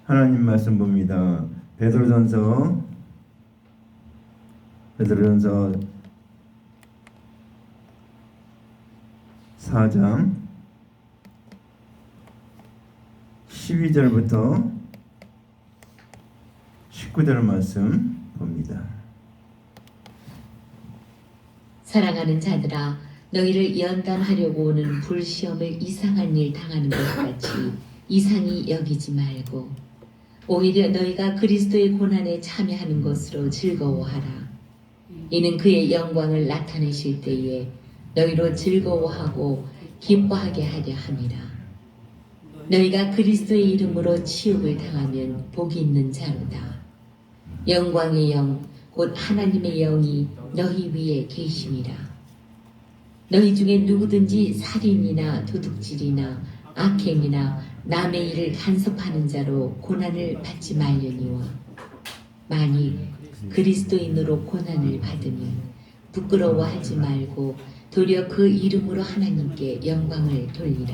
하나님 말씀 봅니다. 베드로전서 4장 12절부터 19절 말씀 봅니다. 사랑하는 자들아, 너희를 연단하려고 오는 불시험을 이상한 일 당하는 것 같이 이상히 여기지 말고 오히려 너희가 그리스도의 고난에 참여하는 것으로 즐거워하라. 이는 그의 영광을 나타내실 때에 너희로 즐거워하고 기뻐하게 하려 함이라. 너희가 그리스도의 이름으로 치욕을 당하면 복이 있는 자로다. 영광의 영 곧 하나님의 영이 너희 위에 계심이라. 너희 중에 누구든지 살인이나 도둑질이나 악행이나 남의 일을 간섭하는 자로 고난을 받지 말려니와 만일 그리스도인으로 고난을 받으면 부끄러워하지 말고 도리어 그 이름으로 하나님께 영광을 돌리라.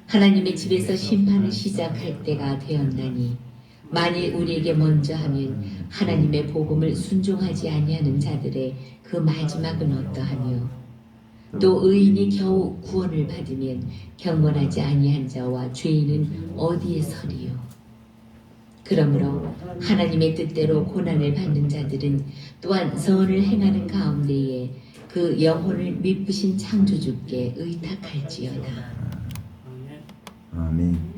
하나님의 집에서 심판을 시작할 때가 되었나니 만일 우리에게 먼저 하면 하나님의 복음을 순종하지 아니하는 자들의 그 마지막은 어떠하며 또 의인이 겨우 구원을 받으면 경건하지 아니한 자와 죄인은 어디에 서리요. 그러므로 하나님의 뜻대로 고난을 받는 자들은 또한 선을 행하는 가운데에 그 영혼을 미쁘신 창조주께 의탁할지어다. 아멘.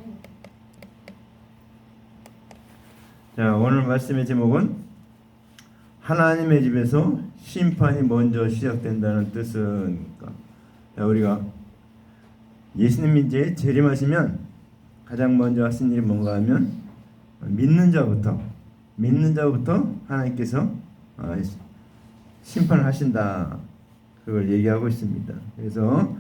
자, 오늘 말씀의 제목은 하나님의 집에서 심판이 먼저 시작된다는 뜻은, 우리가 예수님이 이제 재림하시면 가장 먼저 하신 일이 뭔가 하면 믿는 자부터 하나님께서 심판을 하신다, 그걸 얘기하고 있습니다. 그래서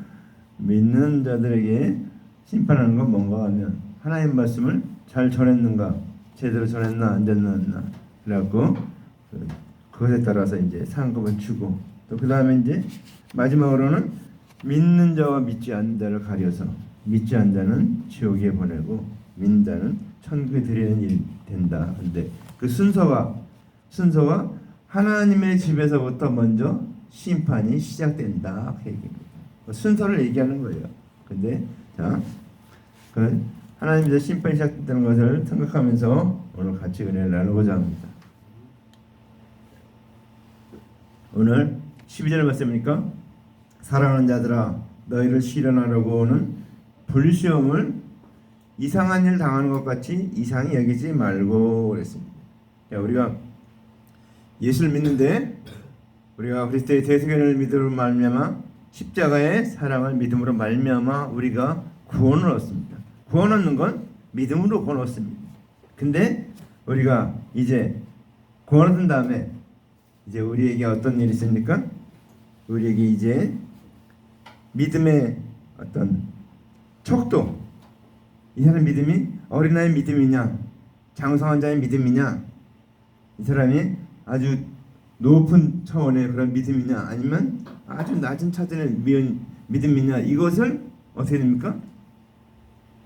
믿는 자들에게 심판하는 건 뭔가 하면 하나님 말씀을 잘 전했는가, 제대로 전했나 안 됐나, 그래갖고 그것에 따라서 이제 상급을 주고, 또 그 다음에 이제 마지막으로는 믿는 자와 믿지 않는 자를 가려서 믿지 않는 자는 지옥에 보내고 믿는 자는 천국에 드리는 일이 된다. 근데 그 순서가 하나님의 집에서부터 먼저 심판이 시작된다, 그 얘기입니다. 순서를 얘기하는 거예요. 근데 자, 그 하나님께서 심판이 시작된다는 것을 생각하면서 오늘 같이 은혜를 나누고자 합니다. 오늘 12절 말씀이니까 사랑하는 자들아, 너희를 시련하려고 오는 불시험을 이상한 일 당하는 것 같이 이상히 여기지 말고 그랬습니다. 우리가 예수를 믿는데, 우리가 그리스도의 대속연을 믿음으로 말미암아 십자가의 사랑을 믿음으로 말미암아 우리가 구원을 얻습니다. 구원 얻는 건 믿음으로 구원 얻습니다. 근데 우리가 이제 구원 얻은 다음에 이제 우리에게 어떤 일이 있습니까? 우리에게 이제 믿음의 어떤 척도, 이 사람 믿음이 어린아이 믿음이냐, 장성한 자의 믿음이냐, 이 사람이 아주 높은 차원의 그런 믿음이냐, 아니면 아주 낮은 차원의 믿음이냐, 이것을 어떻게 됩니까?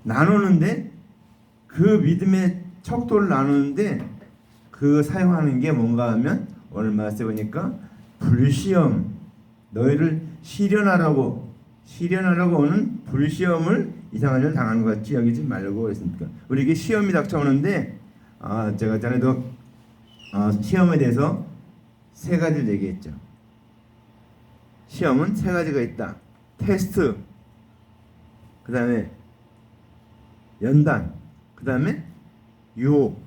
나누는데, 그 믿음의 척도를 나누는데 그 사용하는 게 뭔가 하면 오늘 말씀해 보니까 불시험, 너희를 시련하라고 오는 불시험을 이상한 일 당하는 것 같이 여기지 말고 그랬습니까? 우리에게 시험이 닥쳐오는데, 제가 전에도 시험에 대해서 세 가지를 얘기했죠. 시험은 세 가지가 있다. 테스트, 그 다음에 연단, 그 다음에 유혹,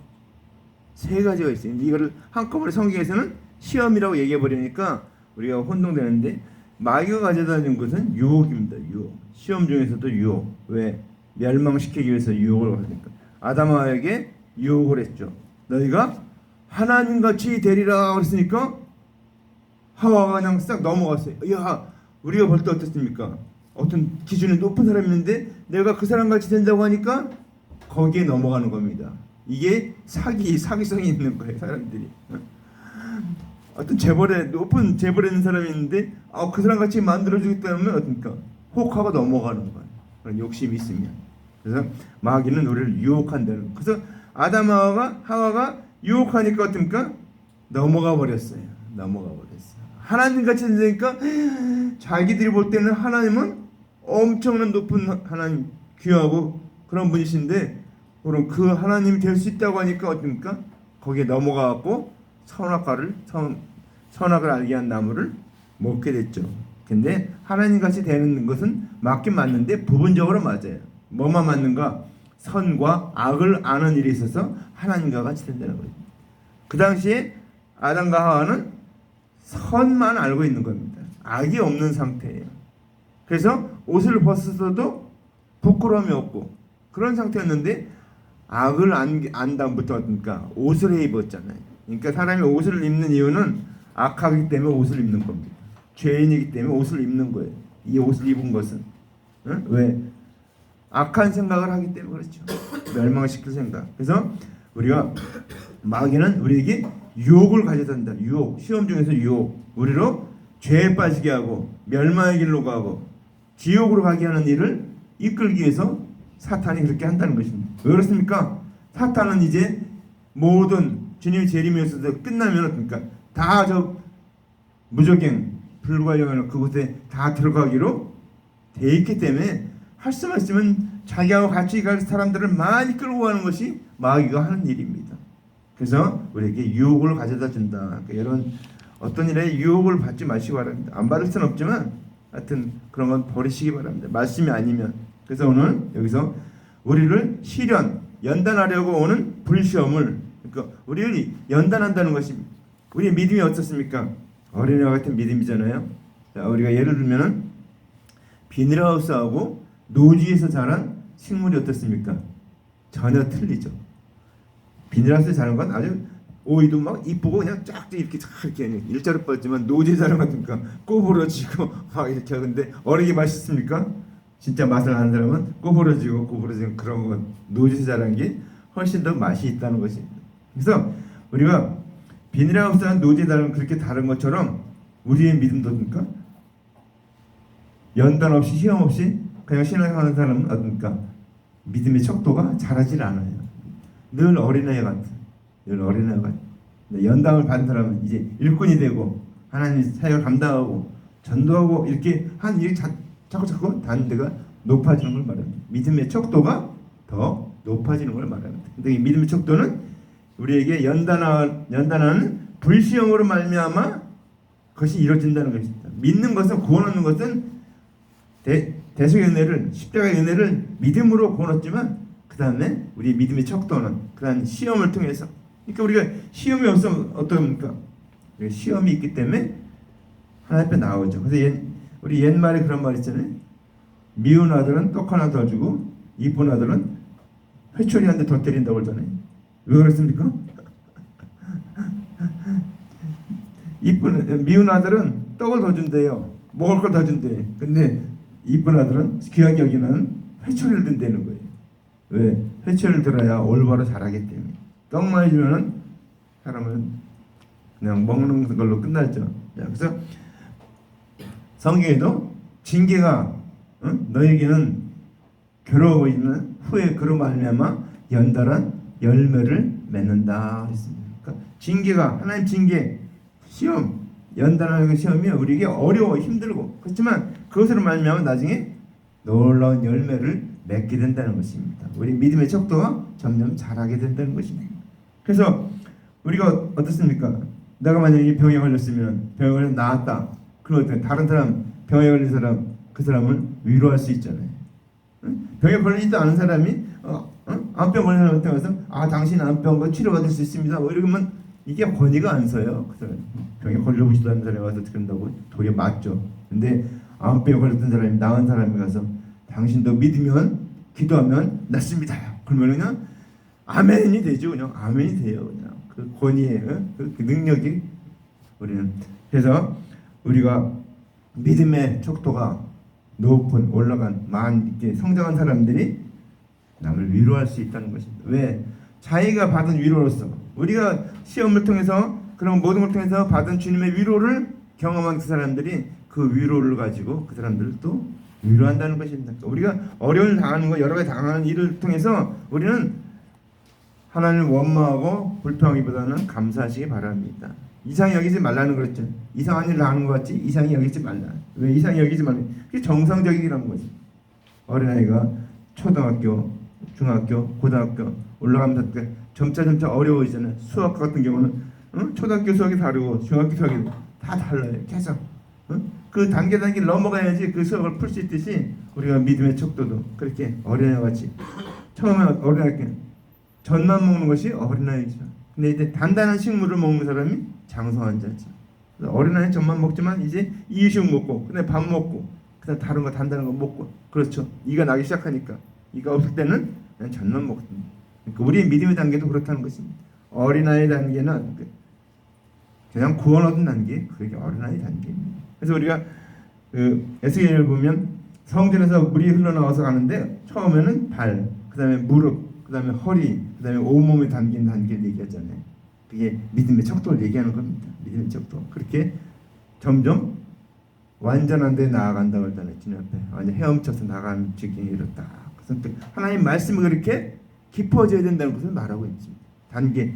세 가지가 있어요. 이거를 한꺼번에 성경에서는 시험이라고 얘기해 버리니까 우리가 혼동되는데, 마귀가 가져다 준 것은 유혹입니다. 유혹. 시험 중에서도 유혹. 왜? 멸망시키기 위해서 유혹을 하니까. 아담에게 유혹을 했죠. 너희가 하나님같이 되리라 그랬으니까 하와가 그냥 싹 넘어갔어요. 야, 우리가 볼 때 어떻습니까? 어떤 기준이 높은 사람이 있는데 내가 그 사람같이 된다고 하니까 거기에 넘어가는 겁니다. 이게 사기성이 있는 거예요, 사람들이. 어떤 높은 재벌에 있는 사람이 있는데 그 사람같이 만들어주겠다면 어떻습니까? 혹하고 넘어가는 거예요. 그런 욕심이 있으면. 그래서 마귀는 우리를 유혹한다는. 그래서 하와가 유혹하니까 어떻습니까? 넘어가 버렸어요. 하나님 같이 되니까 자기들이 볼 때는 하나님은 엄청난 높은 하나님, 귀하고 그런 분이신데, 그럼 그 하나님이 될 수 있다고 하니까 어떻습니까? 거기에 넘어가갖고 선악을 알게 한 나무를 먹게 됐죠. 근데 하나님 같이 되는 것은 맞긴 맞는데 부분적으로 맞아요. 뭐만 맞는가? 선과 악을 아는 일에 있어서 하나님과 같이 된다는 거예요. 그 당시에 아담과 하와는 선만 알고 있는 겁니다. 악이 없는 상태예요. 그래서 옷을 벗었어도 부끄러움이 없고 그런 상태였는데, 악을 안 다음부터 어떻습니까? 옷을 입었잖아요. 그러니까 사람이 옷을 입는 이유는 악하기 때문에 옷을 입는 겁니다. 죄인이기 때문에 옷을 입는 거예요. 이 옷을 입은 것은 왜? 악한 생각을 하기 때문에 그렇죠. 멸망시킬 생각. 그래서 우리가 마귀는 우리에게 유혹을 가져다 준다. 유혹. 시험 중에서 유혹. 우리로 죄에 빠지게 하고 멸망의 길로 가고 지옥으로 가게 하는 일을 이끌기 위해서 사탄이 그렇게 한다는 것입니다. 왜 그렇습니까? 사탄은 이제 모든 주님의 재림이었어도 끝나면 어떻습니까? 다 저 무적행 불가용하는 그곳에 다 들어가기로 돼 있기 때문에 할 수만 있으면 자기하고 같이 갈 사람들을 많이 끌고 가는 것이 마귀가 하는 일입니다. 그래서 우리에게 유혹을 가져다 준다. 그러니까 이런 어떤 일에 유혹을 받지 마시기 바랍니다. 안 받을 수는 없지만 하여튼 그런 건 버리시기 바랍니다. 말씀이 아니면. 그래서 오늘 여기서 우리를 연단하려고 오는 불시험을, 그러니까 우리를 연단한다는 것입니다. 우리의 믿음이 어떻습니까? 어린애와 같은 믿음이잖아요. 자, 우리가 예를 들면은 비닐하우스하고 노지에서 자란 식물이 어떻습니까? 전혀 틀리죠. 비닐하우스에 자란 건 아주 오이도 막 이쁘고 그냥 쫙 이렇게 일자로 뻗지만, 노지에 자란 건 어떻습니까? 꼬부러지고 막 이렇게 하는데 어리게 맛있습니까? 진짜 맛을 아는 사람은 꼬부러지고 그런 거, 노지에서 자란 게 훨씬 더 맛이 있다는 것입니다. 그래서 우리가 비닐하우스와 노지에 자란 그렇게 다른 것처럼 우리의 믿음도 어떻습니까? 연단 없이 시험 없이 그냥 신앙하는 사람은 어떻습니까? 믿음의 척도가 자라질 않아요. 늘 어린애 같은. 연담을 받은 사람은 이제 일꾼이 되고 하나님 사역을 감당하고 전도하고 이렇게 한 일이 자꾸 다른 데가 높아지는 걸 말합니다. 믿음의 척도가 더 높아지는 걸 말합니다. 근데 이 믿음의 척도는 우리에게 연단하는 불시험으로 말미암아 그것이 이루어진다는 것입니다. 믿는 것은, 구원 얻는 것은 대속의 은혜를, 십자가의 은혜를 믿음으로 구원 얻지만 그 다음에 우리 믿음의 척도는 그다음 시험을 통해서, 그러니까 우리가 시험이 없으면 어떻습니까? 시험이 있기 때문에 하나님 앞에 나오죠. 그래서 우리 옛말에 그런 말 있잖아요. 미운 아들은 떡 하나 더 주고 이쁜 아들은 회초리 한 대 더 때린다고 그러잖아요. 왜 그렇습니까? 미운 아들은 떡을 더 준대요. 먹을 걸 더 준대. 근데 이쁜 아들은 귀하게 여기는 회초리를 든다는 거예요. 왜? 회초리를 들어야 올바로 자라기 때문에. 떡 많이 주면은 사람은 그냥 먹는 걸로 끝났죠. 자, 그래서 성경에도 징계가 너에게는 괴로워지는 후에 그로 말미암아 연달한 열매를 맺는다 했습니다. 그러니까 징계가, 하나님 징계, 시험, 연단하는 시험이 우리에게 어려워 힘들고 그렇지만 그것으로 말미암아 나중에 놀라운 열매를 맺게 된다는 것입니다. 우리 믿음의 척도가 점점 자라게 된다는 것입니다. 그래서 우리가 어떻습니까? 내가 만약에 병에 걸렸으면, 병에 걸려 나았다. 그러면 다른 사람, 병에 걸린 사람, 그 사람을 위로할 수 있잖아요. 병에 걸리지도 않은 사람이 암병 걸린 사람한테 와서 당신 암병 치료받을 수 있습니다. 뭐 이러면 이게 권위가 안 서요. 그 사람 병에 걸려보지도 않은 사람이 와서 어떻게 한다고? 도리어 맞죠. 근데 암병에 걸렸던 사람이 나은 사람이 가서 당신도 믿으면 기도하면 낫습니다. 그러면 그냥 아멘이 되죠. 그냥 아멘이 돼요. 그냥 그 권위에 그 능력이 우리는. 그래서 우리가 믿음의 척도가 높은 올라간 이렇게 성장한 사람들이 남을 위로할 수 있다는 것입니다. 왜? 자기가 받은 위로로서 우리가 시험을 통해서 그런 모든 걸 통해서 받은 주님의 위로를 경험한 그 사람들이 그 위로를 가지고 그 사람들을 또 위로한다는 것입니다. 우리가 어려움을 당하는 거, 여러 가지 당하는 일을 통해서 우리는 하나님을 원망하고 불평하기보다는 감사하시기 바랍니다. 이상히 여기지 말라는 거죠. 이상한 일을 하는 것 같이 이상히 여기지 말라. 왜 이상히 여기지 말라? 그게 정상적이라는 거지. 어린아이가 초등학교, 중학교, 고등학교 올라가면서 점차 어려워지잖아요. 수학 같은 경우는 초등학교 수학이 다르고 중학교 수학이 다 달라요. 계속 그 단계를 넘어가야지 그 수학을 풀 수 있듯이 우리가 믿음의 척도도 그렇게 어린아이 같이 처음에 어린아이 전만 먹는 것이 어린아이죠. 근데 이제 단단한 식물을 먹는 사람이 장성한 자죠. 어린아이는 전만 먹지만 이제 이유식 먹고 그다음에 밥 먹고 그다음 다른 거 단단한 거 먹고 그렇죠. 이가 나기 시작하니까 이가 없을 때는 그냥 전만 먹습니다. 그러니까 우리의 믿음의 단계도 그렇다는 것입니다. 어린아이 단계는 그냥 구원 얻은 단계 그게 어린아이 단계입니다. 그래서 우리가 그 에스겔을 보면 성전에서 물이 흘러나와서 가는데 처음에는 발, 그다음에 무릎, 그다음에 허리, 그다음에 온몸에 담긴 단계를 얘기하잖아요. 그게 믿음의 척도를 얘기하는 겁니다. 믿음의 척도. 그렇게 점점 완전한 데 나아간다고 했잖아요. 주님 앞에 완전 헤엄쳐서 나가는 지경에 이르렀다. 그래서 하나님 말씀이 그렇게 깊어져야 된다는 것을 말하고 있습니다. 단계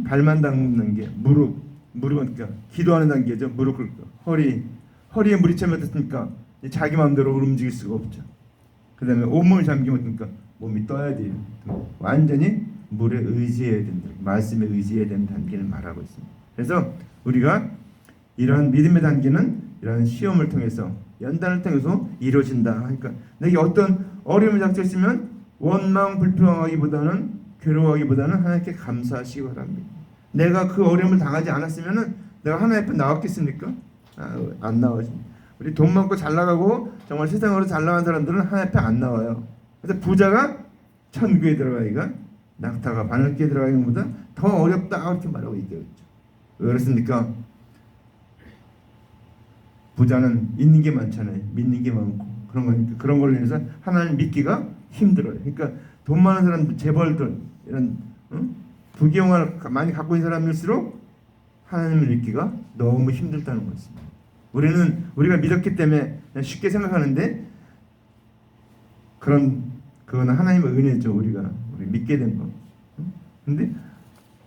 발만 닿는 게 무릎은 그러니까 기도하는 단계죠. 무릎 꿇고 허리에 물이 차면됐으니까 자기 마음대로 움직일 수가 없죠. 그다음에 온몸이 잠기면 몸이 떠야 돼요. 완전히 물에 의지해야 된다. 말씀에 의지해야 되는 단계를 말하고 있습니다. 그래서 우리가 이러한 믿음의 단계는 이러한 시험을 통해서 연단을 통해서 이루어진다. 그러니까 내게 어떤 어려움이 닥쳤으면 원망 불평하기보다는 괴로워하기보다는 하나님께 감사하시기 바랍니다. 내가 그 어려움을 당하지 않았으면은 내가 하나님 앞에 나왔겠습니까? 안 나와지. 우리 돈 많고 잘 나가고 정말 세상으로 잘 나간 사람들은 하나님 앞에 안 나와요. 그래서 부자가 천국에 들어가기가 낙타가 바늘기에 들어가는 것보다 더 어렵다 이렇게 말하고 있겠죠. 왜 그렇습니까? 부자는 있는 게 많잖아요. 믿는 게 많고 그런 거니까 그런 걸로 인해서 하나님 믿기가 힘들어요. 그러니까 돈 많은 사람들, 재벌들 이런 부귀영화를 많이 갖고 있는 사람일수록 하나님을 믿기가 너무 힘들다는 것입니다. 우리가 믿었기 때문에 그냥 쉽게 생각하는데 그거는 하나님의 은혜죠. 우리 믿게 된 거. 근데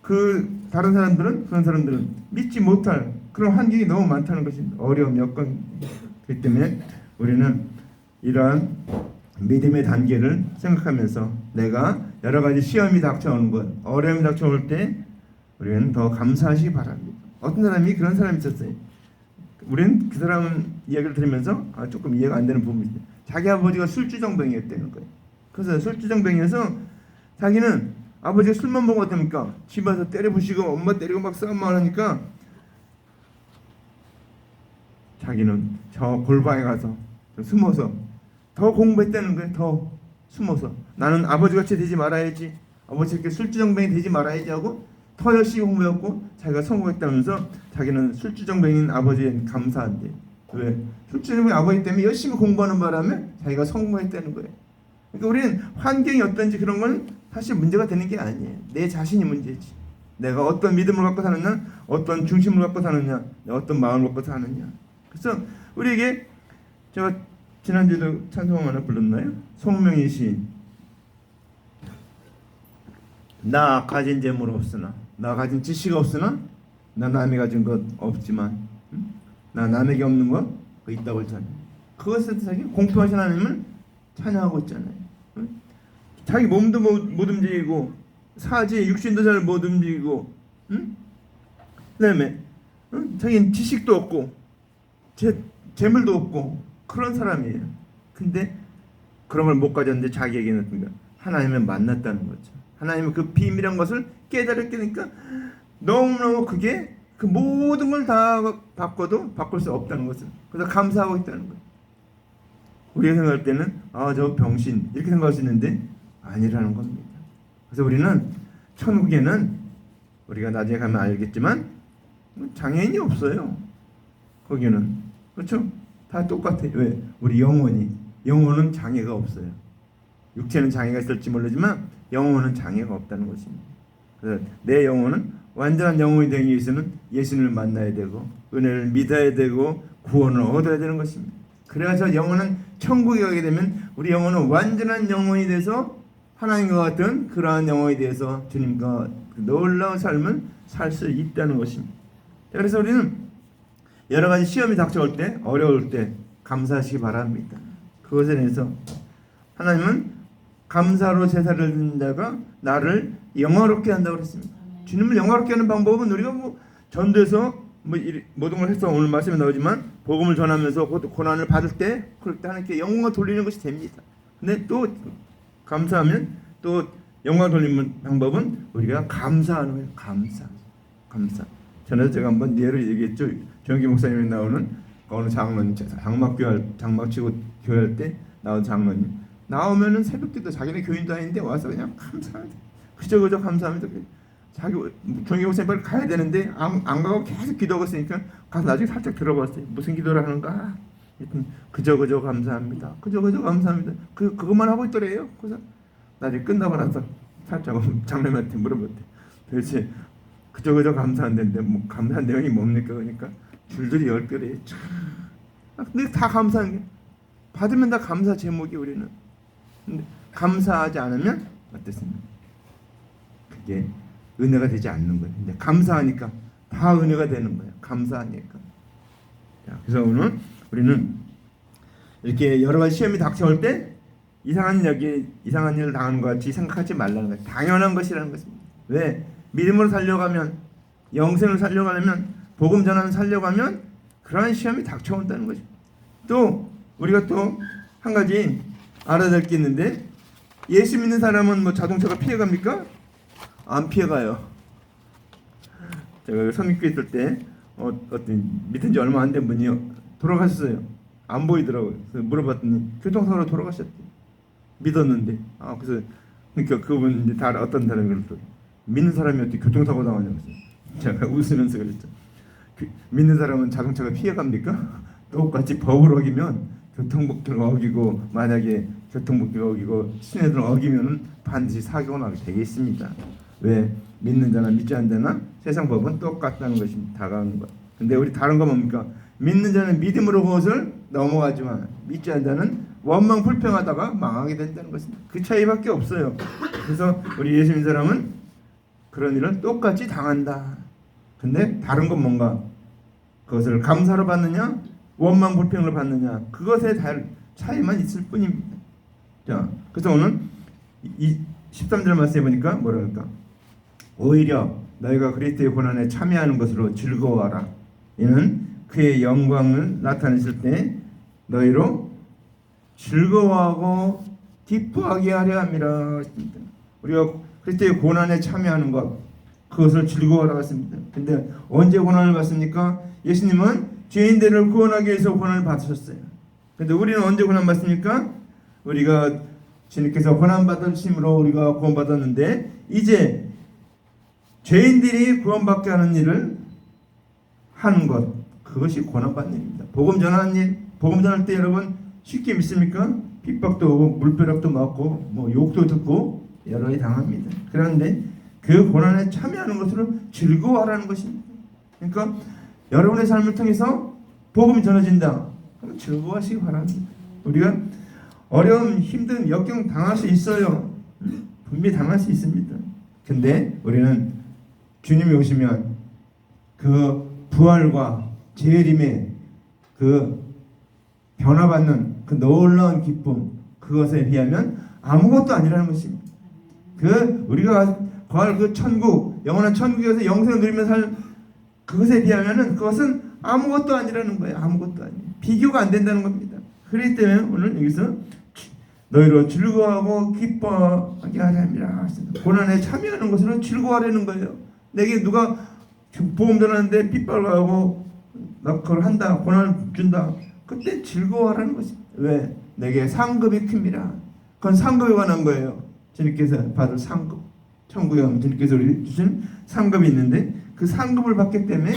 그런 사람들은 믿지 못할 그런 환경이 너무 많다는 것입니다. 어려움, 여건. 그렇기 때문에 우리는 이러한 믿음의 단계를 생각하면서 내가 여러 가지 시험이 닥쳐오는 것, 어려움이 닥쳐올 때 우리는 더 감사하시기 바랍니다. 어떤 사람이 그런 사람이 있었어요. 우리는 그 사람 이야기를 들으면서 조금 이해가 안 되는 부분이 있어요. 자기 아버지가 술주정뱅이였다는 거예요. 그래서 술주정뱅이여서 자기는 아버지가 술만 먹었다니까 집에서 때려 부시고 엄마 때리고 막 싸움만 하니까 자기는 저 골방에 가서 숨어서 더 공부했다는 거예요. 더 숨어서 나는 아버지같이 되지 말아야지, 아버지 이렇게 술주정뱅이 되지 말아야지 하고 더 열심히 공부했고 자기가 성공했다면서 자기는 술주정뱅이인 아버지에 감사한대. 왜? 술주정뱅이 아버지 때문에 열심히 공부하는 바람에 자기가 성공했다는 거예요. 그러니까 우리는 환경이 어떤지 그런 건 사실 문제가 되는 게 아니에요. 내 자신이 문제지. 내가 어떤 믿음을 갖고 사느냐, 어떤 중심을 갖고 사느냐, 어떤 마음을 갖고 사느냐. 그래서 우리에게 제가 지난주에도 찬송 하나 불렀나요? 송명희 시인. 나 가진 재물 없으나, 나 가진 지식 없으나, 나 남이 가진 것 없지만, 나 남에게 없는 것 있다고 했잖아요. 그것을 자기 공평하신 하나님을 찬양하고 있잖아요. 자기 몸도 못 움직이고 사지 육신도 잘 못 움직이고, 그다음에 자기는 지식도 없고 재물도 없고 그런 사람이에요. 근데 그런 걸 못 가졌는데 자기에게는 그러니까 하나님을 만났다는 거죠. 하나님은 그 비밀한 것을 깨달았게 되니까 너무너무 그게 그 모든 걸 다 바꿔도 바꿀 수 없다는 것을 그래서 감사하고 있다는 거예요. 우리가 생각할 때는 저 병신 이렇게 생각할 수 있는데 아니라는 겁니다. 그래서 우리는 천국에는 우리가 나중에 가면 알겠지만 장애인이 없어요. 거기는 그렇죠? 다 똑같아요. 왜? 우리 영혼은 장애가 없어요. 육체는 장애가 있을지 모르지만 영혼은 장애가 없다는 것입니다. 그래서 내 영혼은 완전한 영혼이 되기 위해서는 예수님을 만나야 되고 은혜를 믿어야 되고 구원을 얻어야 되는 것입니다. 그래서 영혼은 천국에 가게 되면 우리 영혼은 완전한 영혼이 돼서 하나님과 같은 그러한 영혼이 돼서 주님과 놀라운 삶을 살 수 있다는 것입니다. 그래서 우리는 여러 가지 시험이 닥쳐올 때, 어려울 때 감사하시기 바랍니다. 그것에 대해서 하나님은 감사로 제사를 드리는 자가 나를 영화롭게 한다고 그랬습니다. 주님을 영화롭게 하는 방법은 우리가 뭐 전도해서 모든 걸 해서 오늘 말씀에 나오지만 복음을 전하면서 고난을 받을 때 그럴 때 하나님께 영광을 돌리는 것이 됩니다. 근데 또 감사하면 또 영광 돌리는 방법은 우리가 감사하는 거예요. 감사. 전에 제가 한번 예를 얘기했죠. 정기 목사님이 나오는 어느 장로님 장막 치고 교회할 때 나온 장로님 나오면은 새벽기도 자기네 교인도 아닌데 와서 그냥 감사합니다. 그저 감사합니다. 자기 정기 목사님 빨리 가야 되는데 안 가고 계속 기도하고 있으니까 가서 나중에 살짝 들어봤어요. 무슨 기도를 하는가? 그저 감사합니다. 그저 감사합니다. 그것만 하고 있더래요. 그래서 나중에 끝나고 나서 살짝 장로님한테 물어봤대. 도대체 그저 감사한데 뭐 감사한 내용이 뭡니까? 그러니까 줄줄이 10개래. 근데 다 감사한 게 받으면 다 감사 제목이 우리는. 근데 감사하지 않으면 어떻습니까? 그게 은혜가 되지 않는 거예요. 근데 감사하니까 다 은혜가 되는 거예요. 감사하니까. 자, 그래서 오늘 우리는 이렇게 여러 가지 시험이 닥쳐올 때 이상한 일을 당하는 것 같이 생각하지 말라는 거예요. 당연한 것이라는 것입니다. 왜? 믿음으로 살려가면 영생을 살려가려면 복음 전하는 살려가면 그러한 시험이 닥쳐온다는 거죠. 또 우리가 또 한 가지 알아야 될 게 있는데 예수 믿는 사람은 뭐 자동차가 피해갑니까? 안 피해가요. 제가 선교회 있을 때 어떤 믿은 지 얼마 안 된 분이 돌아가셨어요. 안 보이더라고요. 그래서 물어봤더니 교통사고로 돌아가셨대. 믿었는데 그래서 그러니까 그분 이제 다 어떤 사람이 그랬더니 믿는 사람이 어떻게 교통사고 당하냐고 제가 웃으면서 그랬죠. 믿는 사람은 자동차가 피해갑니까? 똑같이 법을 어기면 교통법규를 어기고 만약에 교통법규를 어기고 신호를 어기면은 반드시 사고가 나게 되겠습니다. 왜? 믿는 자나 믿지 않는 자나 세상 법은 똑같다는 것입니다. 다가오는 것. 근데 우리 다른 거 뭡니까? 믿는 자는 믿음으로 그것을 넘어가지만 믿지 않는 자는 원망 불평하다가 망하게 된다는 것입니다. 그 차이밖에 없어요. 그래서 우리 예수 믿는 사람은 그런 일은 똑같이 당한다. 근데 다른 건 뭔가? 그것을 감사로 받느냐 원망 불평으로 받느냐 그것에 차이만 있을 뿐입니다. 자, 그래서 오늘 이 13절 말씀해 보니까 뭐라 할까? 오히려 너희가 그리스도의 고난에 참여하는 것으로 즐거워하라. 이는 그의 영광을 나타내실 때 너희로 즐거워하고 기뻐하게 하려 함이라. 우리가 그리스도의 고난에 참여하는 것 그것을 즐거워하라고 했습니다. 근데 언제 고난을 받습니까? 예수님은 죄인들을 구원하기 위해서 고난을 받으셨어요. 근데 우리는 언제 고난 받습니까? 우리가 주님께서 고난 받으심으로 우리가 구원받았는데 이제 죄인들이 구원받게 하는 일을 하는 것 그것이 고난 받는 일입니다. 복음 전하는 일, 복음 전할 때 여러분 쉽게 믿습니까? 핍박도 오고 물벼락도 맞고 뭐 욕도 듣고 여러 가지 당합니다. 그런데 그 고난에 참여하는 것으로 즐거워하라는 것입니다. 그러니까 여러분의 삶을 통해서 복음이 전해진다. 그럼 즐거워하시기 바랍니다. 우리가 어려움, 힘든 역경 당할 수 있어요. 분명히 당할 수 있습니다. 근데 우리는 주님이 오시면 그 부활과 재림의 그 변화받는 그 놀라운 기쁨 그것에 비하면 아무것도 아니라는 것입니다. 그 우리가 거할 그 천국 영원한 천국에서 영생을 누리며 살 그것에 비하면은 그것은 아무것도 아니라는 거예요. 아무것도 아니에요. 비교가 안 된다는 겁니다. 그렇기 때문에 오늘 여기서 너희로 즐거워하고 기뻐하게 하려 함이라. 고난에 참여하는 것으로 즐거워하려는 거예요. 내게 누가 복음 전하는데 핍박을 하고 나 그걸 한다. 고난을 준다. 그때 즐거워하라는 것입니다. 왜? 내게 상급이 큽니다. 그건 상급에 관한 거예요. 주님께서 받을 상급. 천국에 가면 주님께서 우리 주신 상급이 있는데 그 상급을 받기 때문에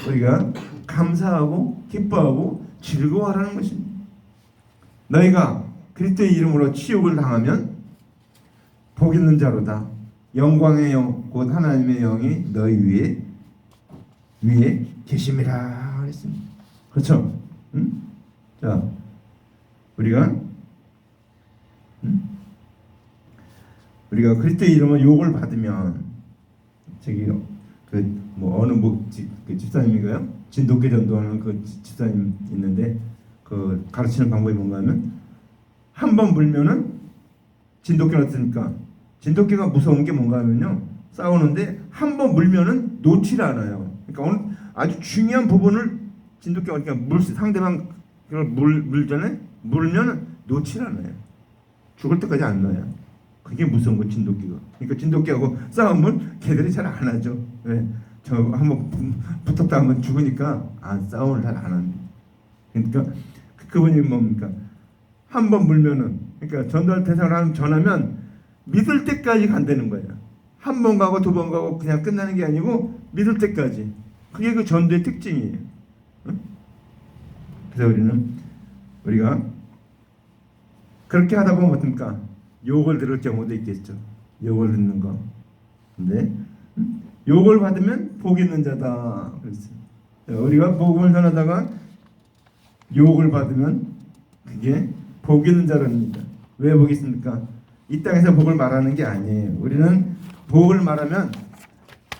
우리가 감사하고 기뻐하고 즐거워하라는 것입니다. 너희가 그리스도의 이름으로 치욕을 당하면 복 있는 자로다. 영광의 영, 곧 하나님의 영이 너희 위에 계심이라 그랬습니다. 그렇죠? 자, 우리가 그리스도의 이름으로 욕을 받으면 저기 뭐 어느 그 집사님인가요? 진돗개 전도하는 그 집사님 있는데 그 가르치는 방법이 뭔가 하면 한 번 물면은 진돗개가 어떻습니까? 진돗개가 무서운 게 뭔가 하면요, 싸우는데 한 번 물면은 놓질 않아요. 그러니까 오늘 아주 중요한 부분을 진돗개가 그러니까 상대방 물전에 물면은 놓질 않아요. 죽을 때까지 안 놔요. 그게 무서운 거 진돗개가. 그러니까 진돗개하고 싸움을 걔들이 잘 안 하죠. 왜? 저 한번 붙었다 하면 죽으니까 싸움을 잘 안 합니다. 그러니까 그분이 뭡니까? 한 번 물면은, 그러니까 전도할 대상을 전하면 믿을 때까지 간다는 거예요. 한 번 가고 두 번 가고 그냥 끝나는 게 아니고 믿을 때까지. 그게 그 전도의 특징이에요. 응? 그래서 우리가 그렇게 하다 보면 어떻습니까? 욕을 들을 경우도 있겠죠. 욕을 듣는 거. 근데 욕을 받으면 복 있는 자다 그랬어요. 우리가 복음을 전하다가 욕을 받으면 그게 복 있는 자랍니다. 왜 복이 있습니까? 이 땅에서 복을 말하는 게 아니에요. 우리는 복을 말하면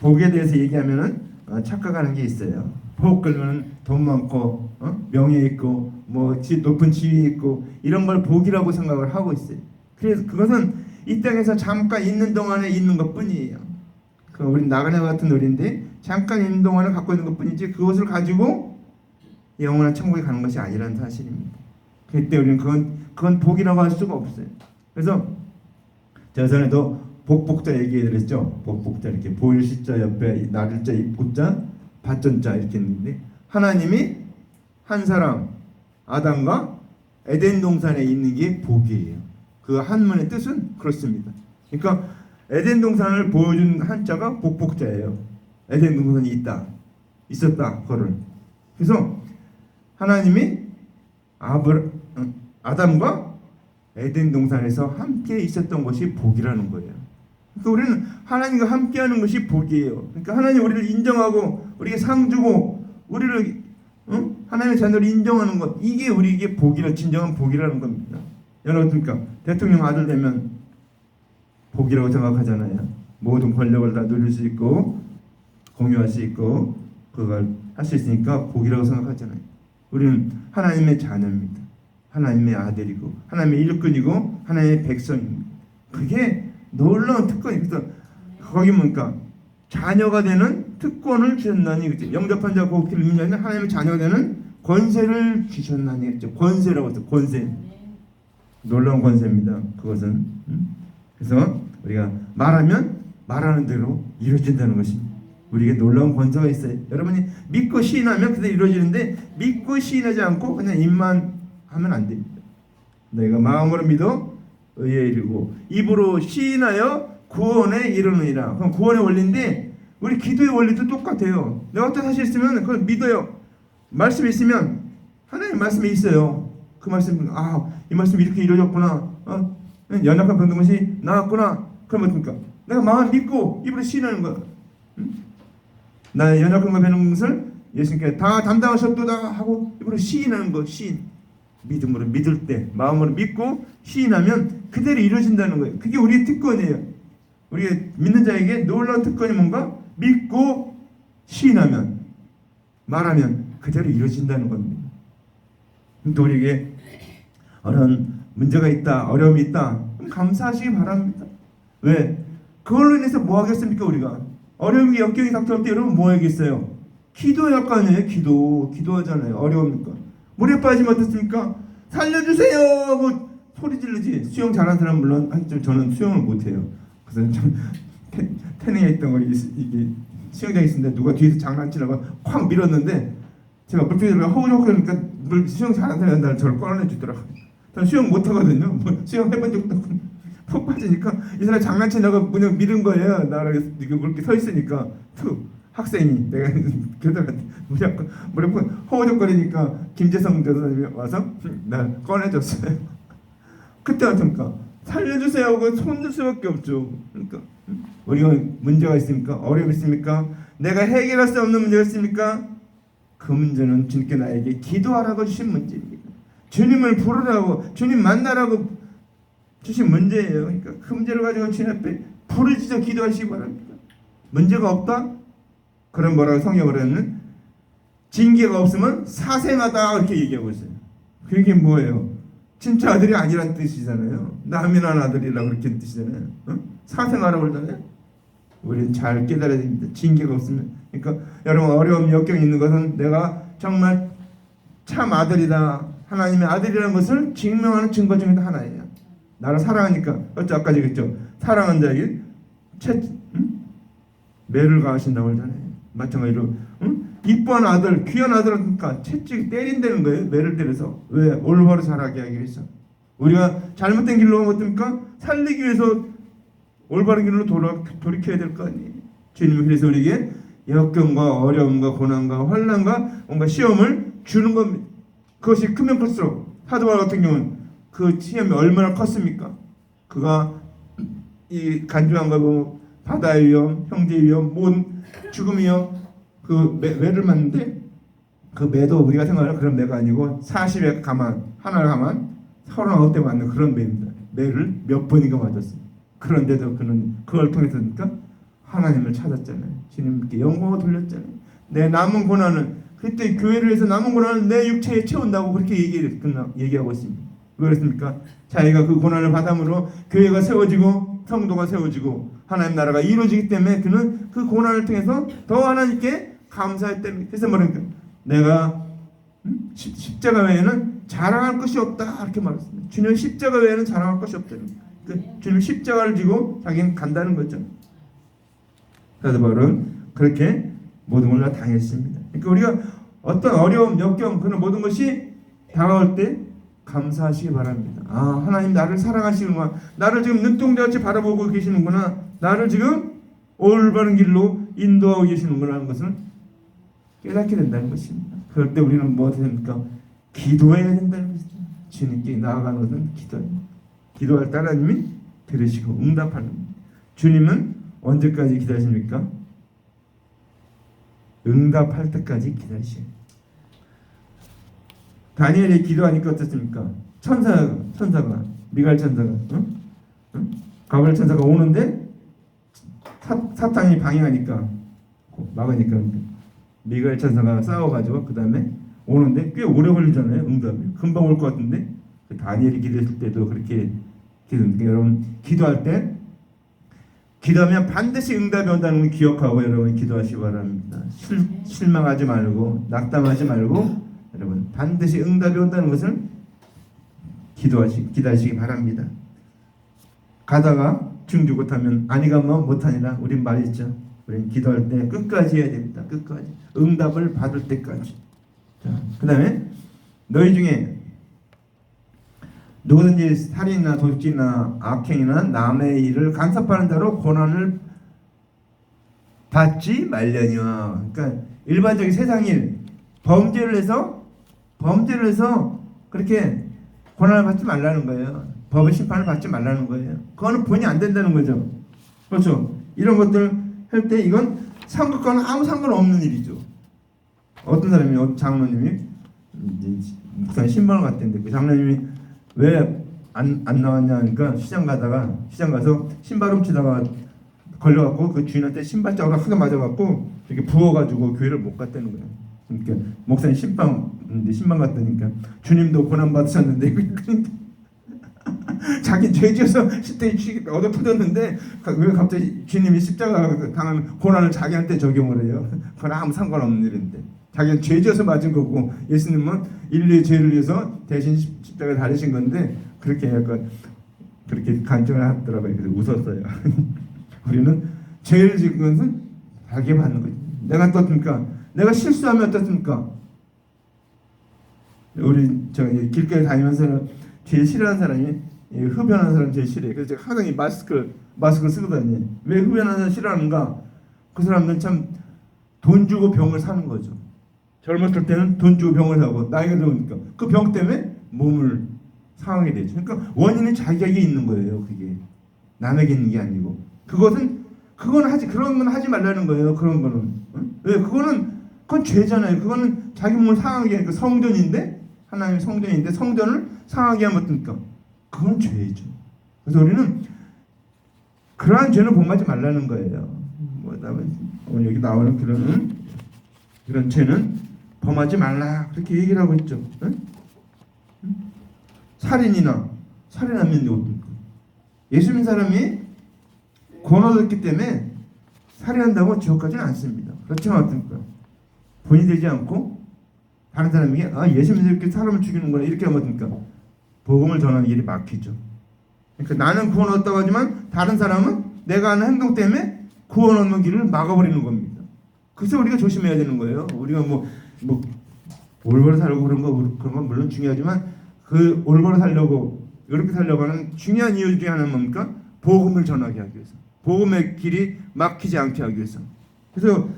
복에 대해서 얘기하면은 착각하는 게 있어요. 복 그러면 돈 많고 명예 있고 뭐 높은 지위 있고 이런 걸 복이라고 생각을 하고 있어요. 그래서 그것은 이 땅에서 잠깐 있는 동안에 있는 것뿐이에요. 우리 나그네 같은 놀인데 잠깐 있는 동안을 갖고 있는 것뿐이지 그것을 가지고 영원한 천국에 가는 것이 아니라는 사실입니다. 그때 우리는 그건 복이라고 할 수가 없어요. 그래서 제가 전에도 복복자 얘기해드렸죠. 복복자 이렇게 보일시자 옆에 나를자 입구자 밭전자 이렇게 있는데 하나님이 한 사람 아담과 에덴 동산에 있는 게 복이에요. 그 한문의 뜻은 그렇습니다. 그러니까 에덴 동산을 보여준 한자가 복복자예요. 에덴 동산이 있었다 그거를. 그래서 하나님이 아담과 에덴 동산에서 함께 있었던 것이 복이라는 거예요. 그러니까 우리는 하나님과 함께하는 것이 복이에요. 그러니까 하나님 우리를 인정하고 우리에게 상 주고 우리를 하나님의 자녀를 인정하는 것, 이게 우리에게 진정한 복이라는 겁니다. 여러분 어떻습니까? 대통령 아들 되면 복이라고 생각하잖아요. 모든 권력을 다 누릴 수 있고 공유할 수 있고 그걸 할 수 있으니까 복이라고 생각하잖아요. 우리는 하나님의 자녀입니다. 하나님의 아들이고 하나님의 일꾼이고 하나님의 백성입니다. 그게 놀라운 특권이. 그래서 거기 뭡니까? 자녀가 되는 특권을 주셨나니, 그죠? 영접한 자 곧 그를 믿는 자는 하나님의 자녀가 되는 권세를 주셨나니, 그죠? 권세라고 했죠. 권세. 놀라운 권세입니다. 그것은. 그래서 우리가 말하면 말하는 대로 이루어진다는 것입니다. 우리에게 놀라운 권세가 있어요. 여러분이 믿고 시인하면 그대로 이루어지는데 믿고 시인하지 않고 그냥 입만 하면 안 됩니다. 내가 마음으로 믿어 의에 이르고 입으로 시인하여 구원에 이르느니라. 그럼 구원의 원리인데 우리 기도의 원리도 똑같아요. 내가 어떤 사실 있으면 그걸 믿어요. 말씀이 있으면 하나님 말씀이 있어요. 그 말씀, 이 말씀이 이렇게 이루어졌구나. 연약한 병든것이 나았구나. 그러면 어떡합니까? 내가 마음 믿고 입으로 시인하는 거야. 나의 연약한 거 배는 것을 예수님께 다 담당하셨도다 하고 입으로 시인하는 거. 시인. 믿음으로 믿을 때 마음으로 믿고 시인하면 그대로 이루어진다는 거예요. 그게 우리의 특권이에요. 우리가 믿는 자에게 놀라운 특권이 뭔가? 믿고 시인하면 말하면 그대로 이루어진다는 겁니다. 또 우리에게 어려운 문제가 있다, 어려움이 있다, 감사하시기 바랍니다. 왜? 그걸로 인해서 뭐 하겠습니까? 우리가 어려움이 역경이 닥쳐올 때 여러분 뭐 하겠어요? 기도할 거 아니에요? 기도하잖아요. 어려우니까 물에 빠지면 어떻습니까? 살려주세요! 뭐 소리 지르지. 수영 잘하는 사람 물론 하지만 저는 수영을 못해요. 그래서 좀 태닝에 있던 거 이게 수영장에 있었는데 누가 뒤에서 장난치다가 콱 밀었는데 제가 물속에 들어가 허우적거리니까 수영 잘하는 사람이 나를 저를 꺼내주더라고요. 저는 수영 못하거든요. 뭐 수영 해본 적도 없고 푹 빠지니까 이 사람 장난치다가 그냥 밀은 거예요. 나를 그렇게 서 있으니까 학생이 내가 교장한테 물에 허우적거리니까 김재성 교수님이 와서 날 꺼내줬어요. 그때 어떻습니까? 살려주세요. 그 손들 수밖에 없죠. 그러니까 우리가 문제가 있습니까? 어려움이 있습니까? 내가 해결할 수 없는 문제가 있습니까? 그 문제는 주님께 나에게 기도하라고 주신 문제입니다. 주님을 부르라고, 주님 만나라고 주신 문제예요. 그러니까 그 문제를 가지고 주님 앞에 부르짖어 기도하시기 바랍니다. 문제가 없다? 그럼 뭐라고 성경을 하면 징계가 없으면 사생하다 이렇게 얘기하고 있어요. 그게 뭐예요? 친자 아들이 아니란 뜻이잖아요. 남이 난 아들이라고 그렇게 뜻이잖아요. 사생하라고 그러잖아요. 우리는 잘 깨달아야 됩니다. 징계가 없으면. 그러니까 여러분 어려움 역경이 있는 것은 내가 정말 참 아들이다, 하나님의 아들이라는 것을 증명하는 증거 중에 하나예요. 나를 사랑하니까 아까 얘기했죠. 사랑한 자에게 매를 가하신다고 하잖아요. 마찬가지로 이쁜 아들, 귀한 아들을 그러니까 채찍 때린다는 거예요. 매를 때려서. 왜? 올바로 자라게 하기 위해서. 우리가 잘못된 길로 가면 어떻습니까? 살리기 위해서 올바른 길로 돌이켜야 될 거 아니에요. 주님은 그래서 우리에게 역경과 어려움과 고난과 환난과 뭔가 시험을 주는 겁니다. 그것이 크면 클수록 사도 바울 같은 경우는 그 시험이 얼마나 컸습니까? 그가 이 간주한가 뭐 바다의 위험, 형제의 위험, 죽음의 위험, 그 매를 맞는데 그 매도 우리가 생각하는 그런 매가 아니고 40에 가만, 하나를 가만 39대 맞는 그런 매입니다. 매를 몇 번인가 맞았어요. 그런데도 그는 그걸 통해서니까 하나님을 찾았잖아요. 주님께 영광을 돌렸잖아요. 내 남은 고난은 그때 교회를 해서 남은 고난을 내 육체에 채운다고 그렇게 얘기하고 있습니다. 왜 그렇습니까? 자기가 그 고난을 받음으로 교회가 세워지고 성도가 세워지고 하나님 나라가 이루어지기 때문에 그는 그 고난을 통해서 더 하나님께 감사했기 때문에. 그래서 뭐랄까 내가 십자가 외에는 자랑할 것이 없다 이렇게 말했습니다. 주님 십자가 외에는 자랑할 것이 없다. 주님 십자가를 지고 자기는 간다는 거죠. 사도 바울은 그렇게 모든 걸 다 당했습니다. 그러니까 우리가 어떤 어려움, 역경 그런 모든 것이 다가올 때 감사하시기 바랍니다. 아, 하나님 나를 사랑하시는구나. 나를 지금 눈동자같이 바라보고 계시는구나. 나를 지금 올바른 길로 인도하고 계시는구나 하는 것을 깨닫게 된다는 것입니다. 그럴 때 우리는 뭐 됩니까? 기도해야 된다는 것이죠. 주님께 나아가는 것은 기도입니다. 기도할 때 하나님이 들으시고 응답하는 겁니다. 주님은 언제까지 기다리십니까? 응답할 때까지 기다리셔요. 다니엘이 기도하니까 어떻습니까? 천사가 미가엘 천사가 가브리엘 천사가 오는데 사탄이 방해하니까 막으니까 미가엘 천사가 싸워가지고 그 다음에 오는데 꽤 오래 걸리잖아요. 응답이 금방 올 것 같은데 다니엘이 기도했을 때도 그렇게 기도합니다. 여러분 기도할 때 기도하면 반드시 응답이 온다는 걸 기억하고 여러분 기도하시기 바랍니다. 실망하지 말고 낙담하지 말고 여러분 반드시 응답이 온다는 것을 기도하시기 바랍니다. 가다가 중지 못하면 아니 가면 못하니라 우린 말했죠. 우린 기도할 때 끝까지 해야 됩니다. 끝까지 응답을 받을 때까지. 자, 그 다음에 너희 중에 누구든지 살인이나 도둑질이나 악행이나 남의 일을 간섭하는 자로 고난을 받지 말려니와. 그러니까 일반적인 세상일 범죄를 해서 그렇게 고난을 받지 말라는 거예요. 법의 심판을 받지 말라는 거예요. 그거는 본이 안 된다는 거죠. 그렇죠. 이런 것들 할 때 이건 상급과는 아무 상관없는 일이죠. 어떤 사람이 장로님이 목사님 신방을 갔는데 그 장로님이 왜 안 나왔냐 하니까 시장 가서 신발 훔치다가 걸려갖고 그 주인한테 신발자국을 하게 맞아갖고 이렇게 부어가지고 교회를 못 갔다는 거예요. 그러니까 목사님 신방 갔다니까 주님도 고난 받으셨는데 자기 죄지어서 십대에 얻어 터졌는데 왜 갑자기 주님이 십자가 당한 고난을 자기한테 적용을 해요? 그건 아무 상관없는 일인데 자기는 죄지어서 맞은 거고 예수님은 인류의 죄를 위해서 대신 십자가에 달리신 건데 그렇게 약간 그렇게 간증을 하더라고요. 그래서 웃었어요. 우리는 죄를 지은 것은 자기가 받는 거지. 내가 어떻습니까? 내가 실수하면 어떻습니까? 우리 저기 길거리 다니면서 제일 싫어하는 사람이 흡연하는 사람 제일 싫어해요. 그래서 제가 항상 이 마스크를 쓰고 다녀요. 왜 흡연하는 사람 싫어하는가? 그 사람들은 참 돈 주고 병을 사는 거죠. 젊었을 때는 돈 주고 병을 사고 나이가 들으니까 그 병 때문에 몸을 상하게 되죠. 그러니까 원인은 자기에게 있는 거예요. 그게 남에게 있는 게 아니고 그런 건 하지 말라는 거예요. 그런 거는 왜 그건 죄잖아요. 그거는 자기 몸을 상하게 하니까 성전인데 하나님의 성전인데 성전을 상하게 하면 어떻습니까? 그건 죄죠. 그래서 우리는 그러한 죄는 범하지 말라는 거예요. 뭐다음에 오늘 여기 나오는 그런 죄는 범하지 말라 그렇게 얘기를 하고 있죠. 응? 살인하면 어떻습니까? 예수 믿는 사람이 구원 얻었기 때문에 살인한다고 지옥 가지는 않습니다. 그렇지만 어떻습니까? 본이 되지 않고 다른 사람에게 예수 믿는 이렇게 사람을 죽이는구나 이렇게 하면 어떻습니까? 복음을 전하는 길이 막히죠. 그러니까 나는 구원 얻었다고 하지만 다른 사람은 내가 하는 행동 때문에 구원 얻는 길을 막아버리는 겁니다. 그래서 우리가 조심해야 되는 거예요. 우리가 뭐 올바로 살고 그런 건 물론 중요하지만 그 올바로 살려고 이렇게 살려고 하는 중요한 이유 중에 하나는 뭡니까? 복음을 전하게 하기 위해서. 복음의 길이 막히지 않게 하기 위해서. 그래서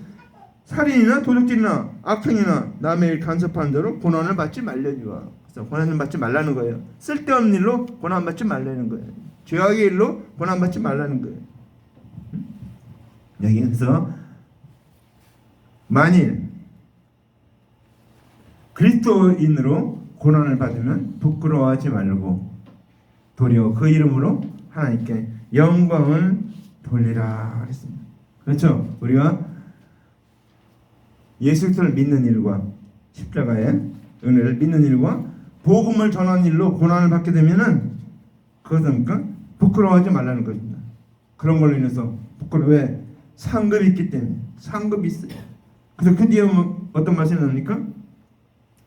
살인이나 도둑질이나 악행이나 남의 일 간섭하는 대로 고난을 받지 말려니와. 그래서 고난을 받지 말라는 거예요. 쓸데없는 일로 고난 받지 말라는 거예요. 죄악의 일로 고난 받지 말라는 거예요. 여기서 만일 그리스도인으로 고난을 받으면 부끄러워하지 말고 도리어 그 이름으로 하나님께 영광을 돌리라 그랬습니다. 그렇죠? 우리가 예수 그리스도를 믿는 일과 십자가의 은혜를 믿는 일과 복음을 전하는 일로 고난을 받게 되면은 그것은 부끄러워하지 말라는 것입니다. 그런 걸로 인해서 왜? 상급이 있기 때문에. 상급이 있어요. 그래서 그 뒤에 어떤 말씀이 나옵니까?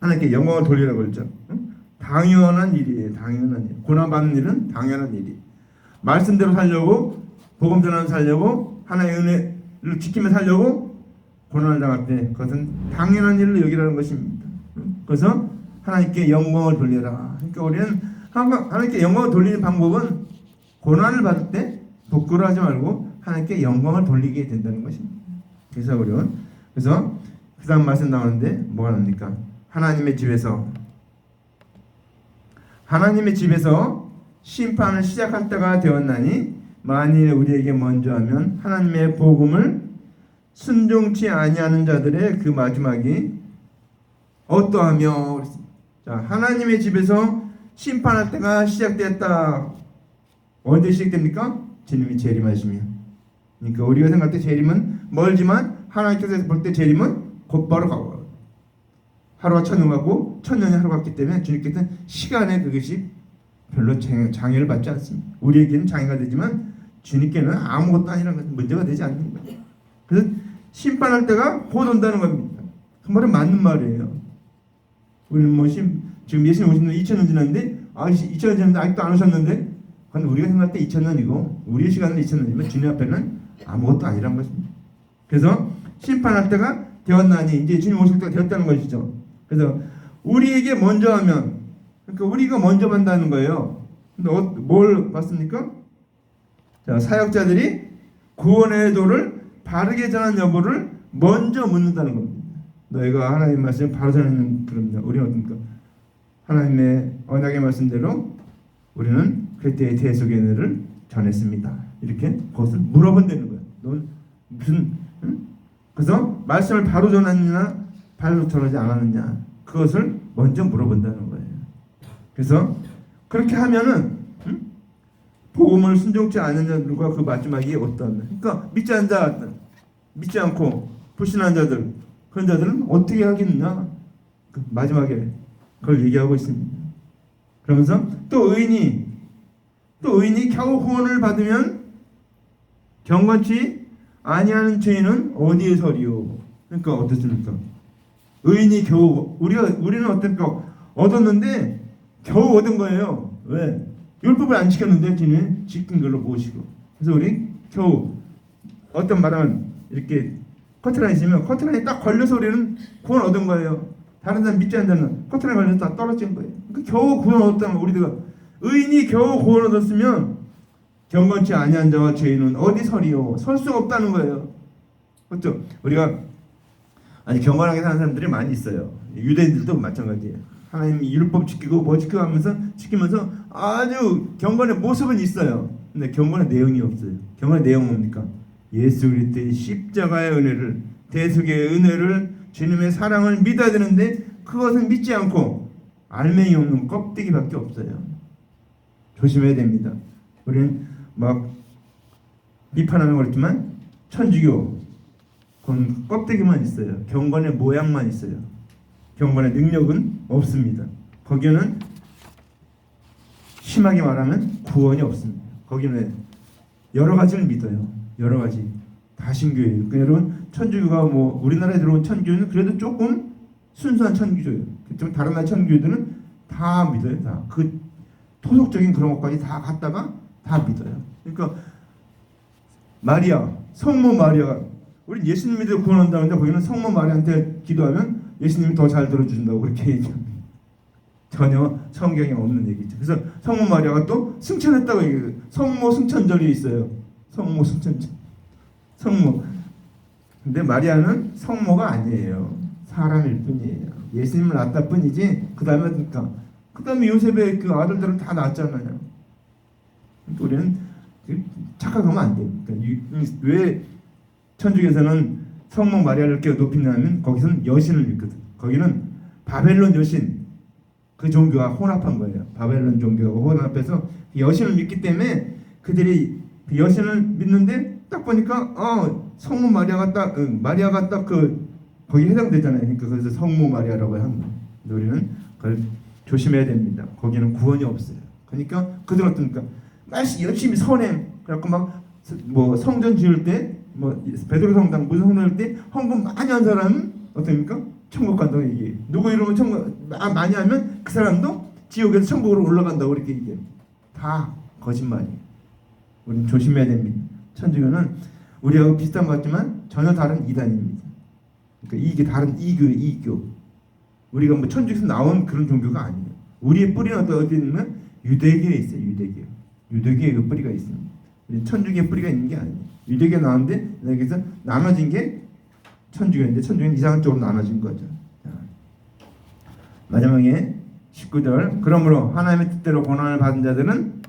하나님께 영광을 돌리라고 그랬죠. 당연한 일이에요. 당연한 일. 고난받는 일은 당연한 일이. 말씀대로 살려고 복음 전하면서 살려고 하나님의 은혜를 지키며 살려고 고난을 당할 때 그것은 당연한 일로 여기라는 것입니다. 그래서 하나님께 영광을 돌려라. 그러니까 우리는 하나님께 영광을 돌리는 방법은 고난을 받을 때 부끄러워하지 말고 하나님께 영광을 돌리게 된다는 것입니다. 그래서 그 다음 말씀 나오는데 뭐가 나옵니까? 하나님의 집에서 심판을 시작할 때가 되었나니 만일 우리에게 먼저 하면 하나님의 복음을 순종치 아니하는 자들의 그 마지막이 어떠하며. 자, 하나님의 집에서 심판할 때가 시작되었다. 언제 시작됩니까? 주님이 재림하시면. 그러니까 우리가 생각할 때 재림은 멀지만 하나님께서 볼 때 재림은 곧바로 가고 하루가 천년 같고 천년이 하루 같기 때문에 주님께서는 시간에 그것이 별로 장애를 받지 않습니다. 우리에게는 장애가 되지만 주님께는 아무것도 아니라는 것은 문제가 되지 않는 거예요. 그래서 심판할 때가 곧 온다는 겁니다. 그 말은 맞는 말이에요. 우리는 지금 예수님 오신 지 2000년 지났는데 2000년 지났는데 아직도 안 오셨는데 그건 우리가 생각할 때 2000년이고 우리의 시간은 2000년이면 주님 앞에는 아무것도 아니란 것입니다. 그래서 심판할 때가 되었나니 이제 주님 오실 때가 되었다는 것이죠. 그래서 우리에게 먼저 하면 그러니까 우리가 먼저 받는다는 거예요. 근데 뭘 받습니까? 자, 사역자들이 구원의 도를 바르게 전한 여부를 먼저 묻는다는 겁니다. 너희가 하나님의 말씀을 바로 전하는 그럽니다. 우리는 어떻습니까? 하나님의 언약의 말씀대로 우리는 그때의 대속의 은혜를 전했습니다. 이렇게 그것을 물어본다는 거예요. 넌 무슨 그래서 말씀을 바로 전했느냐 바로 전하지 않았느냐 그것을 먼저 물어본다는 거예요. 그래서 그렇게 하면은 복음을 순종치 않는 자들과 그 마지막이 어떤 그러니까 믿지 않고 불신한 자들 그런 자들은 어떻게 하겠느냐 그 마지막에 그걸 얘기하고 있습니다. 그러면서 또 의인이 겨우 구원을 받으면 경건치 아니하는 죄인은 어디에 서리요? 그러니까 어떻습니까? 의인이 겨우 우리는 어떨까? 얻었는데 겨우 얻은 거예요. 왜? 율법을 안 지켰는데 주님 지킨 걸로 보시고. 그래서 우리 겨우 어떤 말은 이렇게 커트라인 있으면 커트라인에 딱 걸려서 우리는 구원 얻은 거예요. 다른 사람 믿지 않는 자는 커트라인 걸려서 다 떨어진 거예요. 그러니까 겨우 구원 얻었다면 우리가 의인이 겨우 구원 얻었으면 경건치 아니한 자와 죄인은 어디 서리요? 설 수가 없다는 거예요. 그렇죠? 우리가 아니 경건하게 사는 사람들이 많이 있어요. 유대인들도 마찬가지예요. 하나님 율법 지키고 뭐 지키고 하면서 지키면서 아주 경건의 모습은 있어요. 근데 경건의 내용이 없어요. 경건의 내용은 뭡니까? 예수 그리스도의 십자가의 은혜를 대속의 은혜를 주님의 사랑을 믿어야 되는데 그것은 믿지 않고 알맹이 없는 껍데기밖에 없어요. 조심해야 됩니다. 우리는 막 비판하는 거였지만 천주교 그건 껍데기만 있어요. 경건의 모양만 있어요. 경건의 능력은 없습니다. 거기는 심하게 말하면 구원이 없습니다. 거기는 여러 가지를 믿어요. 여러 가지 다신교예요. 그러니까 여러분 천주교가 뭐 우리나라에 들어온 천주교는 그래도 조금 순수한 천주교예요. 좀 다른 나라 천주교들은 다 믿어요. 다 그 토속적인 그런 것까지 다 갖다가 다 믿어요. 그러니까 마리아, 성모 마리아가 우리 예수님 믿어 구원한다는데 거기는 성모 마리아한테 기도하면 예수님이 더 잘 들어주신다고 그렇게 얘기합니다. 전혀 성경에 없는 얘기죠. 그래서 성모 마리아가 또 승천했다고 얘기해요. 성모 승천절이 있어요. 성모 승천절. 성모. 근데 마리아는 성모가 아니에요. 사람일 뿐이에요. 예수님을 낳았다 뿐이지. 그 다음에 요셉의 그 아들들은 다 낳았잖아요. 그러니까 우리는 착각하면 안 돼요. 그러니까 왜 천주교에서는 성모 마리아를 이렇게 높이냐면 거기서는 여신을 믿거든. 거기는 바벨론 여신 그 종교와 혼합한 거예요. 바벨론 종교하고 혼합해서 여신을 믿기 때문에 그들이 그 여신을 믿는데 딱 보니까 성모 마리아가 딱 그 거기 해당되잖아요. 그러니까 그래서 성모 마리아라고 하는 거예요. 우리는 그걸 조심해야 됩니다. 거기는 구원이 없어요. 그러니까 그들은 어떻습니까? 열심히 선행 그래갖고 막 뭐 성전 지을 때 뭐 베드로 성당 무슨 성당일 때 헌금 많이 한 사람은 어떻습니까? 천국 간다고 얘기해요. 누구 이러면 천국 많이 하면 그 사람도 지옥에서 천국으로 올라간다고 그렇게 얘기해요. 다 거짓말이에요. 우리는 조심해야 됩니다. 천주교는 우리하고 비슷한 것 같지만 전혀 다른 이단입니다. 그러니까 이게 다른 이교예요. 이교. 우리가 뭐 천주교에서 나온 그런 종교가 아니에요. 우리의 뿌리는 어디 있냐면 유대교에 있어요. 유대교에 그 뿌리가 있습니다. 천주교의 뿌리가 있는 게 아니에요. 유대교 나왔는데 여기서 나눠진 게 천주교인데 천주교는 이상한 쪽으로 나눠진 거죠. 마지막에 19절 그러므로 하나님의 뜻대로 고난을 받은 자들은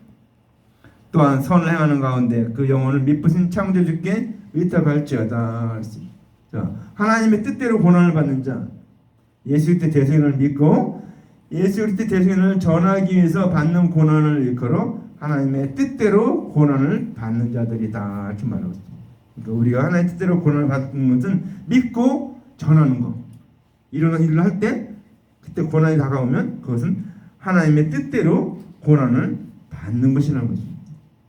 또한 선을 행하는 가운데 그 영혼을 미쁘신 창조주께 의탁할지어다. 자, 하나님의 뜻대로 고난을 받는 자 예수 그리스도의 대속을 믿고 예수 그리스도의 대속을 전하기 위해서 받는 고난을 일컬어 하나님의 뜻대로 고난을 받는 자들이다 이렇게 말하고 있습니다. 그러니까 우리가 하나님의 뜻대로 고난을 받는 것은 믿고 전하는 것. 이런 일을 할 때 그때 고난이 다가오면 그것은 하나님의 뜻대로 고난을 받는 것이라는 것입니다.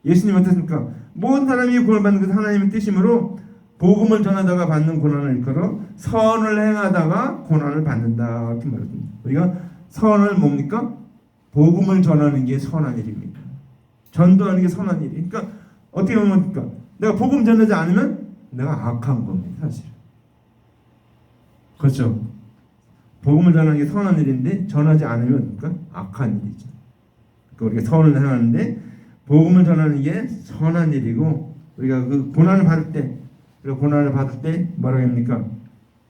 예수님 어떻습니까? 모든 사람이 고난을 받는 것은 하나님의 뜻이므로 복음을 전하다가 받는 고난을 일컬어 선을 행하다가 고난을 받는다 이렇게 말합니다. 우리가 선을 뭡니까? 복음을 전하는 게 선한 일입니다. 전도하는 게 선한 일이. 그러니까 어떻게 보면 뭡니까? 내가 복음 전하지 않으면 내가 악한 겁니다. 사실. 그렇죠. 복음을 전하는 게 선한 일인데 전하지 않으면 그러니까 악한 일이죠. 그러니까 우리가 선을 행하는데 복음을 전하는 게 선한 일이고 우리가 그 고난을 받을 때 그리고 고난을 받을 때 뭐라고 합니까?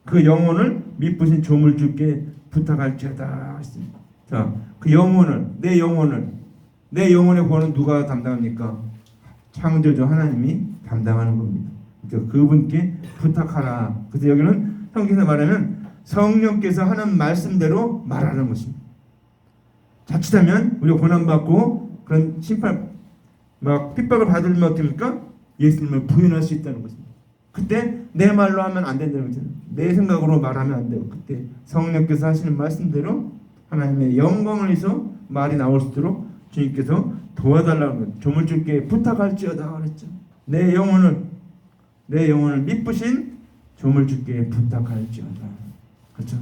그 영혼을 미쁘신 조물주께 부탁할지어다 했습니다. 자, 그 영혼을 내 영혼의 구원은 누가 담당합니까? 창조주 하나님이 담당하는 겁니다. 그러니까 그분께 부탁하라. 그래서 여기는 성경에서 말하면 성령께서 하는 말씀대로 말하는 것입니다. 자칫하면 우리가 고난받고 그런 심판 막 핍박을 받으면 어떻습니까? 예수님을 부인할 수 있다는 것입니다. 그때 내 말로 하면 안 된다는 거죠. 내 생각으로 말하면 안 돼요. 그때 성령께서 하시는 말씀대로 하나님의 영광을 위해서 말이 나올 수 있도록 주님께서 도와달라는 거예요. 조물주께 부탁할지어다 그랬죠. 내 영혼을 미쁘신 조물주께 부탁할지어다. 그렇죠.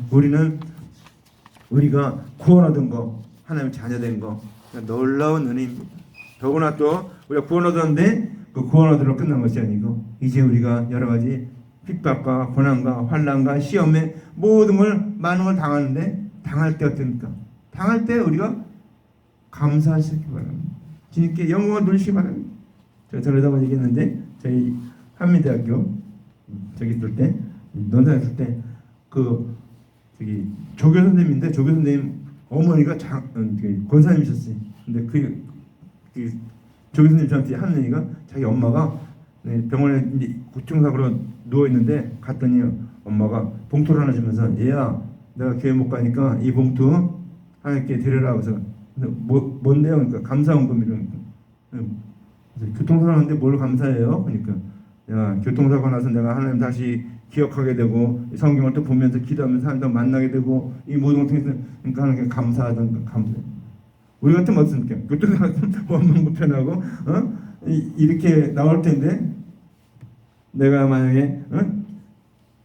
우리가 구원 얻은 거, 하나님 자녀된 거 놀라운 은혜입니다. 더구나 또 우리가 구원 얻었는데 그 구원 얻으러 끝난 것이 아니고 이제 우리가 여러 가지 핍박과 고난과 환난과 시험에 모든 걸 많은 걸 당하는데 당할 때 어떻습니까? 당할 때 우리가 감사하시기 바랍니다. 주님께 영광을 돌리시기 바랍니다. 제가 저러다가 얘기했는데 저희 한민대학교 저기 있을 때 논산 있을 때 그 저기 조교 선생님인데 조교 선생님 어머니가 권사님이셨어요. 근데 그 조교 선생님 저한테 하는 얘기가 자기 엄마가 병원에 이제 고통사고로 누워 있는데 갔더니 엄마가 봉투를 하나 주면서 얘야 내가 교회 못 가니까 이 봉투 하나님께 드리라고 해서 뭔데요? 그러니까 감사원금이라니까. 교통사고 났는데 뭘 감사해요? 그러니까 내가 교통사고 나서 내가 하나님 다시 기억하게 되고 성경을 또 보면서 기도하면서 하나님 만나게 되고 이 모든 것을 통해서 그러니까 하나님께 감사하던 감사. 우리 같으면 어떻습니까? 교통사고 원망불편하고 이렇게 나올 텐데 내가 만약에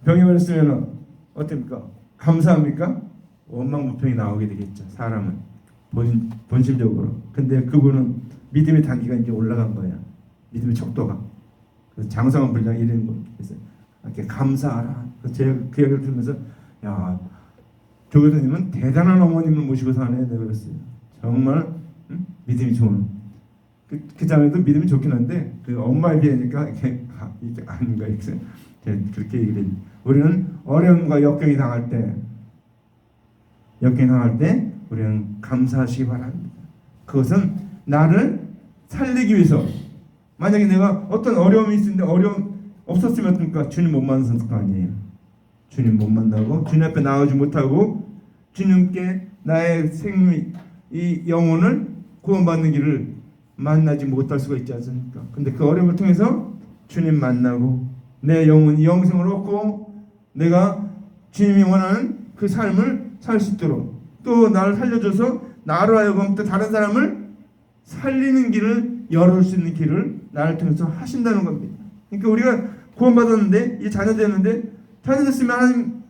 병이 걸렸으면 어떻습니까? 감사합니까? 원망불평이 나오게 되겠죠. 사람은 본심적으로. 근데 그분은 믿음의 단계가 이제 올라간 거야. 믿음의 척도가. 그래서 장성한 분량 이런 거. 그래서 이렇게 감사하라. 그래서 제가 그 얘기를 들으면서 야, 교회장님은 대단한 어머님을 모시고 사네. 내가 그랬어요. 정말 믿음이 좋은. 그 자매도 믿음이 좋긴 한데 그 엄마에 비하니까 이게 아닌가 이렇게 그렇게 얘기를 해요. 우리는 어려움과 역경이 당할 때 우리는 감사하시기 바랍니다. 그것은 나를 살리기 위해서. 만약에 내가 어떤 어려움이 있는데 어려움 없었으면 어떡합니까? 주님 못 만났을 거 아니에요. 주님 못 만나고 주님 앞에 나오지 못하고 주님께 나의 생명 이 영혼을 구원받는 길을 만나지 못할 수가 있지 않습니까? 근데 그 어려움을 통해서 주님 만나고 내 영혼이 영생을 얻고 내가 주님이 원하는 그 삶을 살 수 있도록 또 나를 살려줘서 나로 하여금 또 다른 사람을 살리는 길을 열을 수 있는 길을 나를 통해서 하신다는 겁니다. 그러니까 우리가 구원받았는데 이 자녀 되는데 자녀 됐으면 하나님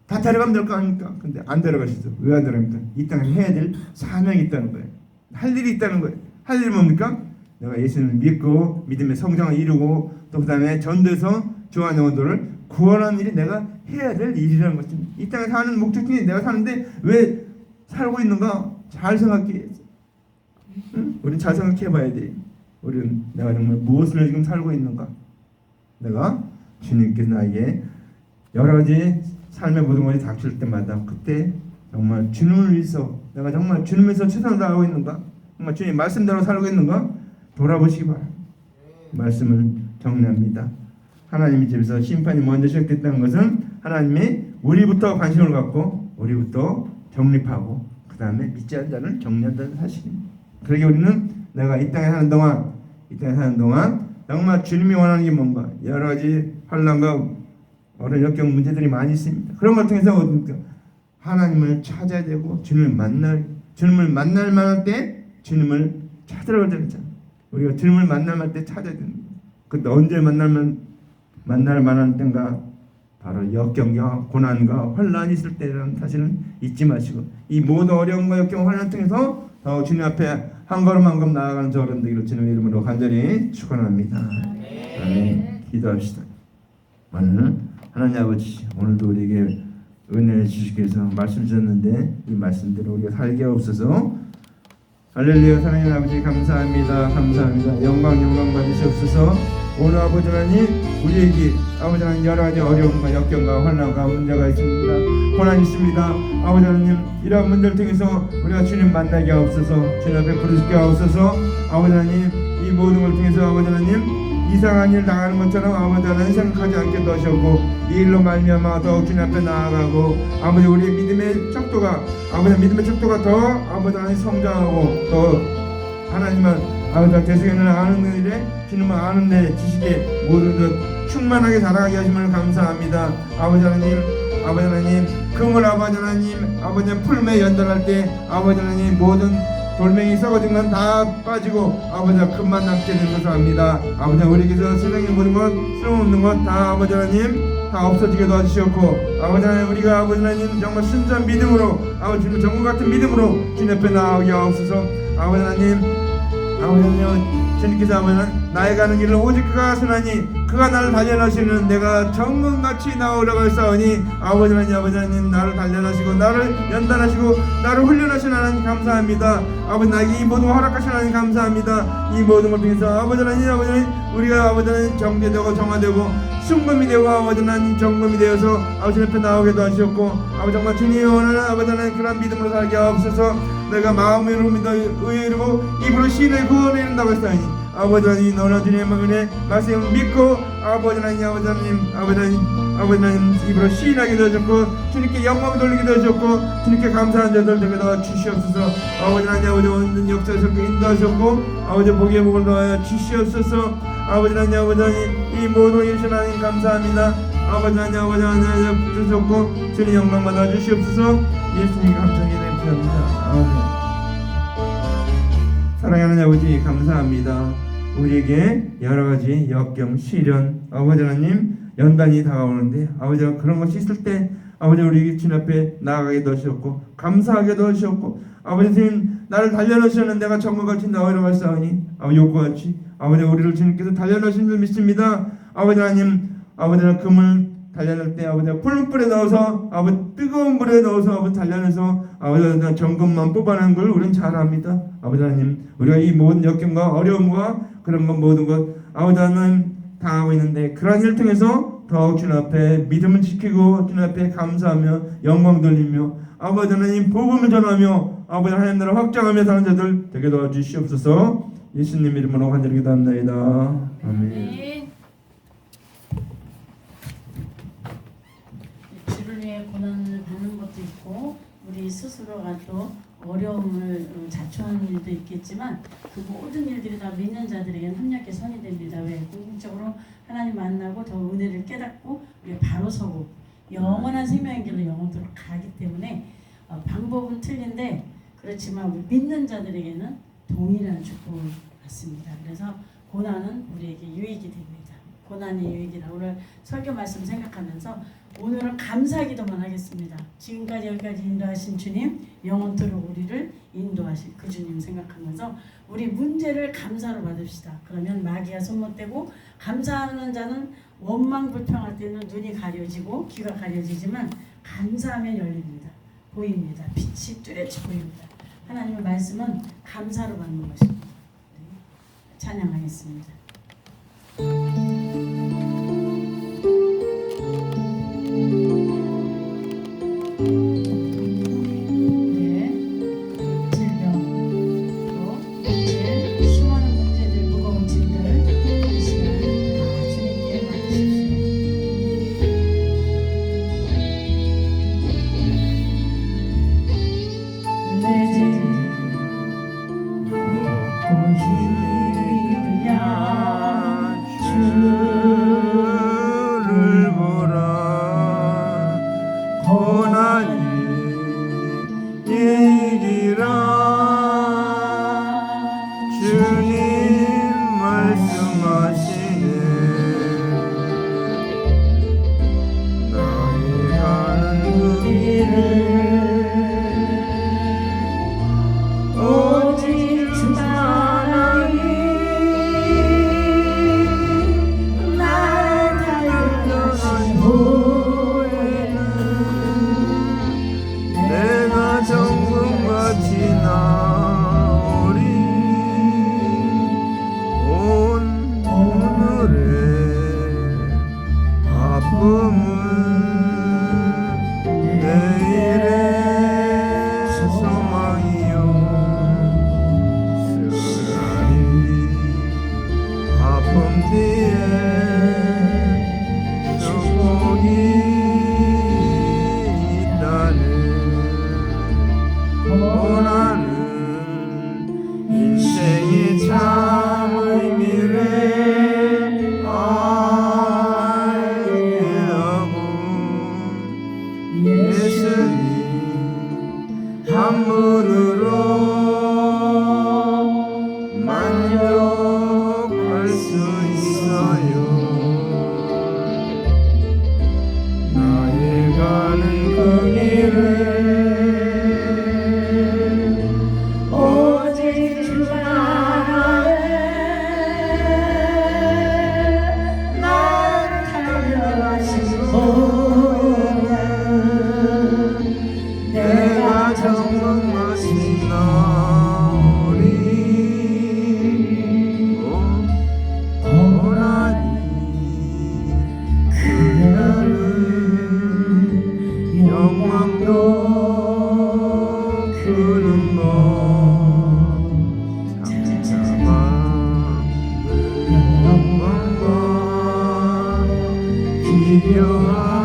다 데려가면 될 거 아닙니까? 근데 안 데려가시죠. 왜 안 데려갑니까? 이 땅에 해야 될 사명이 있다는 거예요. 할 일이 있다는 거예요. 할 일이 뭡니까? 내가 예수님을 믿고 믿음의 성장을 이루고 또 그 다음에 전도해서 주한 영혼들을 구원하는 일이 내가 해야 될 일이라는 것입니다. 이 땅에 사는 목적이 내가 사는데 왜 살고 있는가? 잘 생각해. 응? 우린 잘 생각해 봐야 돼. 우리는 내가 정말 무엇을 지금 살고 있는가? 내가 주님께서 나에게 여러 가지 삶의 모든 것이 닥칠 때마다 그때 정말 주님을 위해서 내가 정말 주님을 위해서 최선을 다하고 있는가? 정말 주님 말씀대로 살고 있는가? 돌아보시기 바랍니다. 말씀을 정리합니다. 하나님의 집에서 심판이 먼저 시작됐다는 것은 하나님이 우리부터 관심을 갖고 우리부터 정립하고 그 다음에 믿지 않는 자를 정리한다는 사실입니다. 그러게 우리는 내가 이 땅에 사는 동안 정말 주님이 원하는 게 뭔가 여러 가지 환난과 어려운 역경 문제들이 많이 있습니다. 그런 걸 통해서 하나님을 찾아야 되고 주님을 만날 만한 때 주님을 찾으라고 그랬잖아요. 우리가 주님을 만날 만한 때 찾아야 됩니다. 근데 언제 만날 만한 때인가? 바로 역경과 고난과 환난이 있을 때라는 사실은 잊지 마시고 이 모든 어려움과 역경 환난 통해서 더 주님 앞에 한 걸음 한 걸음 나아가는 저런 되기를 주님의 이름으로 간절히 축원합니다. 아멘. 기도합시다. 오늘 하나님 아버지 오늘도 우리에게 은혜를 주시기 위해서 말씀 주셨는데 이 말씀대로 우리가 살게 없어서 할렐루야. 사랑하는 아버지 감사합니다. 영광 받으시옵소서. 오늘 아버지 하나님 우리에게 아버지 하나님 여러 가지 어려움과 역경과 환난과 문제가 있습니다. 고난이 있습니다. 아버지 하나님 이러한 문제를 통해서 우리가 주님 만나게 하옵소서. 주님 앞에 부르시게 하옵소서. 아버지 하나님 이 모든 걸 통해서 아버지 하나님 이상한 일 당하는 것처럼 아버지 하나님 생각하지 않게 도하셨고 이 일로 말미암아 더욱 주님 앞에 나아가고 아버지 우리의 믿음의 척도가 더 아버지 하나님 성장하고 더 하나님을 아버지 대승을 아는 일에 주님을 아는 데 지식에 모든 것 충만하게 자라게 하심을 감사합니다. 아버지 하나님 그물 아버지 하나님 풀매 연단할 때 아버지 하나님 모든 돌멩이 썩어진 건 다 빠지고 아버지가 금만 남게 된 것을 압니다. 아버지 우리에게서 세상의 모든 것 쓸모없는 것 다 아버지 하나님 다 없어지게 도와주셨고 아버지 하나님 우리가 아버지 하나님 정말 순수한 믿음으로 아버지 주님 정말 같은 믿음으로 주님 앞에 나오게 하옵소서. 아버지 하나님 주님께서 하면은 나의 가는 길을 오직 그가 하시나니 그가 나를 단련하시는 내가 정금같이 나오려고 했사오니 아버지 하나님 나를 단련하시고 나를 연단하시고 나를 훈련하시는 하나님 감사합니다. 아버지 나에게 이 모든 걸 허락하시는 하나님 감사합니다. 이 모든 걸 통해서 아버지 하나님 우리가 아버지 하나님 정죄되고 정화되고 순금이 되고 아버지 하나님 정금이 되어서 아버지 앞에 나오게도 하셨고 아버지 정말 주님이 원하는 아버지 하나님 그런 믿음으로 살게 하옵소서. 내가 마음으로 믿어 의로 입으로 신을 구원해 이른다고 했사오니 아버지 하나님 너는 주님의 은혜 말씀을 믿고 아버지 하나님 아버지 하나님 입으로 시인하기도 하셨고 주님께 영광 돌리기도 하셨고 주님께 감사한 자들 되게 더 주시옵소서. 아버지 하나님 아버지 오는 역사에서 인도하셨고 아버지 복의 복을 더하여 주시옵소서. 아버지 하나님 아버지 하나님 이 모든 일신 하나님 감사합니다. 아버지 하나님 아버지 하나님 주셨고 주님 영광 받아 주시옵소서. 예수님 감사하게 됩니다. 아멘. 사랑하는 아버지 감사합니다. 우리에게 여러가지 역경 시련 아버지 하나님 연단이 다가오는데 아버지가 그런 것이 있을 때 아버지 우리 주님 앞에 나아가게 도하셨고 감사하게 도하셨고 아버지 주님 나를 단련하셨는 내가 정금같이 나오려 말사오니 아버지 욕구같이 아버지 우리를 주님께서 단련하신 줄 믿습니다. 아버지 하나님 아버지는 금을 단련할 때 아버지가 푸른 불에 넣어서 아버지 뜨거운 불에 넣어서 아버지 단련해서 아버지가 정금만 뽑아내는 걸 우리는 잘 압니다. 아버지 하나님 우리가 이 모든 역경과 어려움과 그런 것 모든 것 아버지 하나님 당하고 있는데 그러한 일 통해서 더욱 주님 앞에 믿음을 지키고 주님 앞에 감사하며 영광 돌리며 아버지 하나님 복음을 전하며 아버지 하나님 나라를 확장하며 사는 자들 되게 도와주시옵소서. 예수님 이름으로 간절히 기도합니다. 아멘. 주를 위해 고난을 받는 것도 있고 우리 스스로가 또 어려움을 자초하는 일도 있겠지만 그 모든 일들이 다 믿는 자들에게는 합력의 선이 됩니다. 왜? 궁극적으로 하나님 만나고 더 은혜를 깨닫고 우리가 바로 서고 영원한 생명의 길로 영원토록 가기 때문에 방법은 틀린데 그렇지만 우리 믿는 자들에게는 동일한 축복을 받습니다. 그래서 고난은 우리에게 유익이 됩니다. 고난이 유익이라 오늘 설교 말씀 생각하면서 오늘은 감사 기도만 하겠습니다. 지금까지 여기까지 인도하신 주님 영원토록 우리를 인도하실 그 주님 생각하면서 우리 문제를 감사로 받읍시다. 그러면 마귀가 손 못 대고 감사하는 자는 원망 불평할 때는 눈이 가려지고 귀가 가려지지만 감사하면 열립니다. 보입니다. 빛이 뚜렷이 보입니다. 하나님의 말씀은 감사로 받는 것입니다. 찬양하겠습니다. 기묘한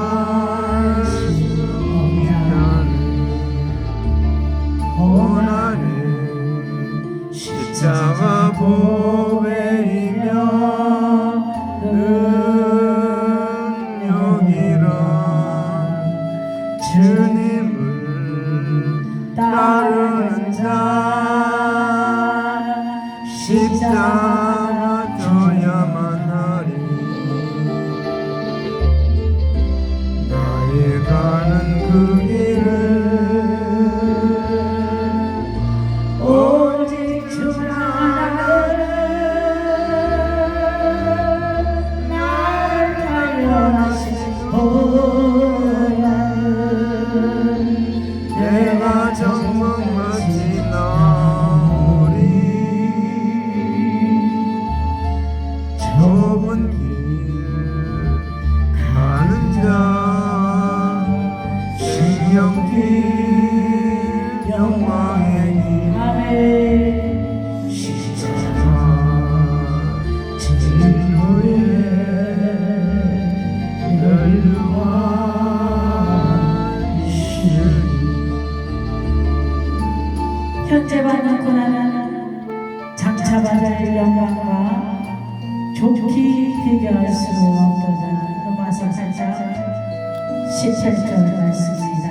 그 길을 오직 주만 나를 달려하신 보혈 내가 정말 멋진 나무리 좁은 길 가는 자 생명길 영광의 길 아멘 십자가 진로에 열루와 시르니 현재 받는 고난은 장차 받을 영광과 좋게 비교할 수 없도다. 로마서 8장 17절 말씀입니다.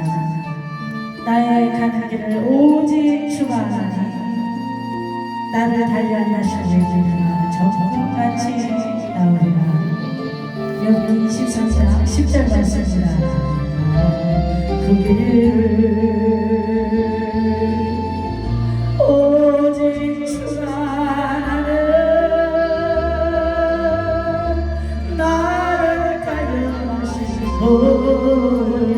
나의 가는 길을 오직 주가 아나니 나를 달려하시는 길이나 저같이 나오리라. 여기 23장 10절 말씀입니다. 그 길을 오직 주가 나를 달려하시는 보혈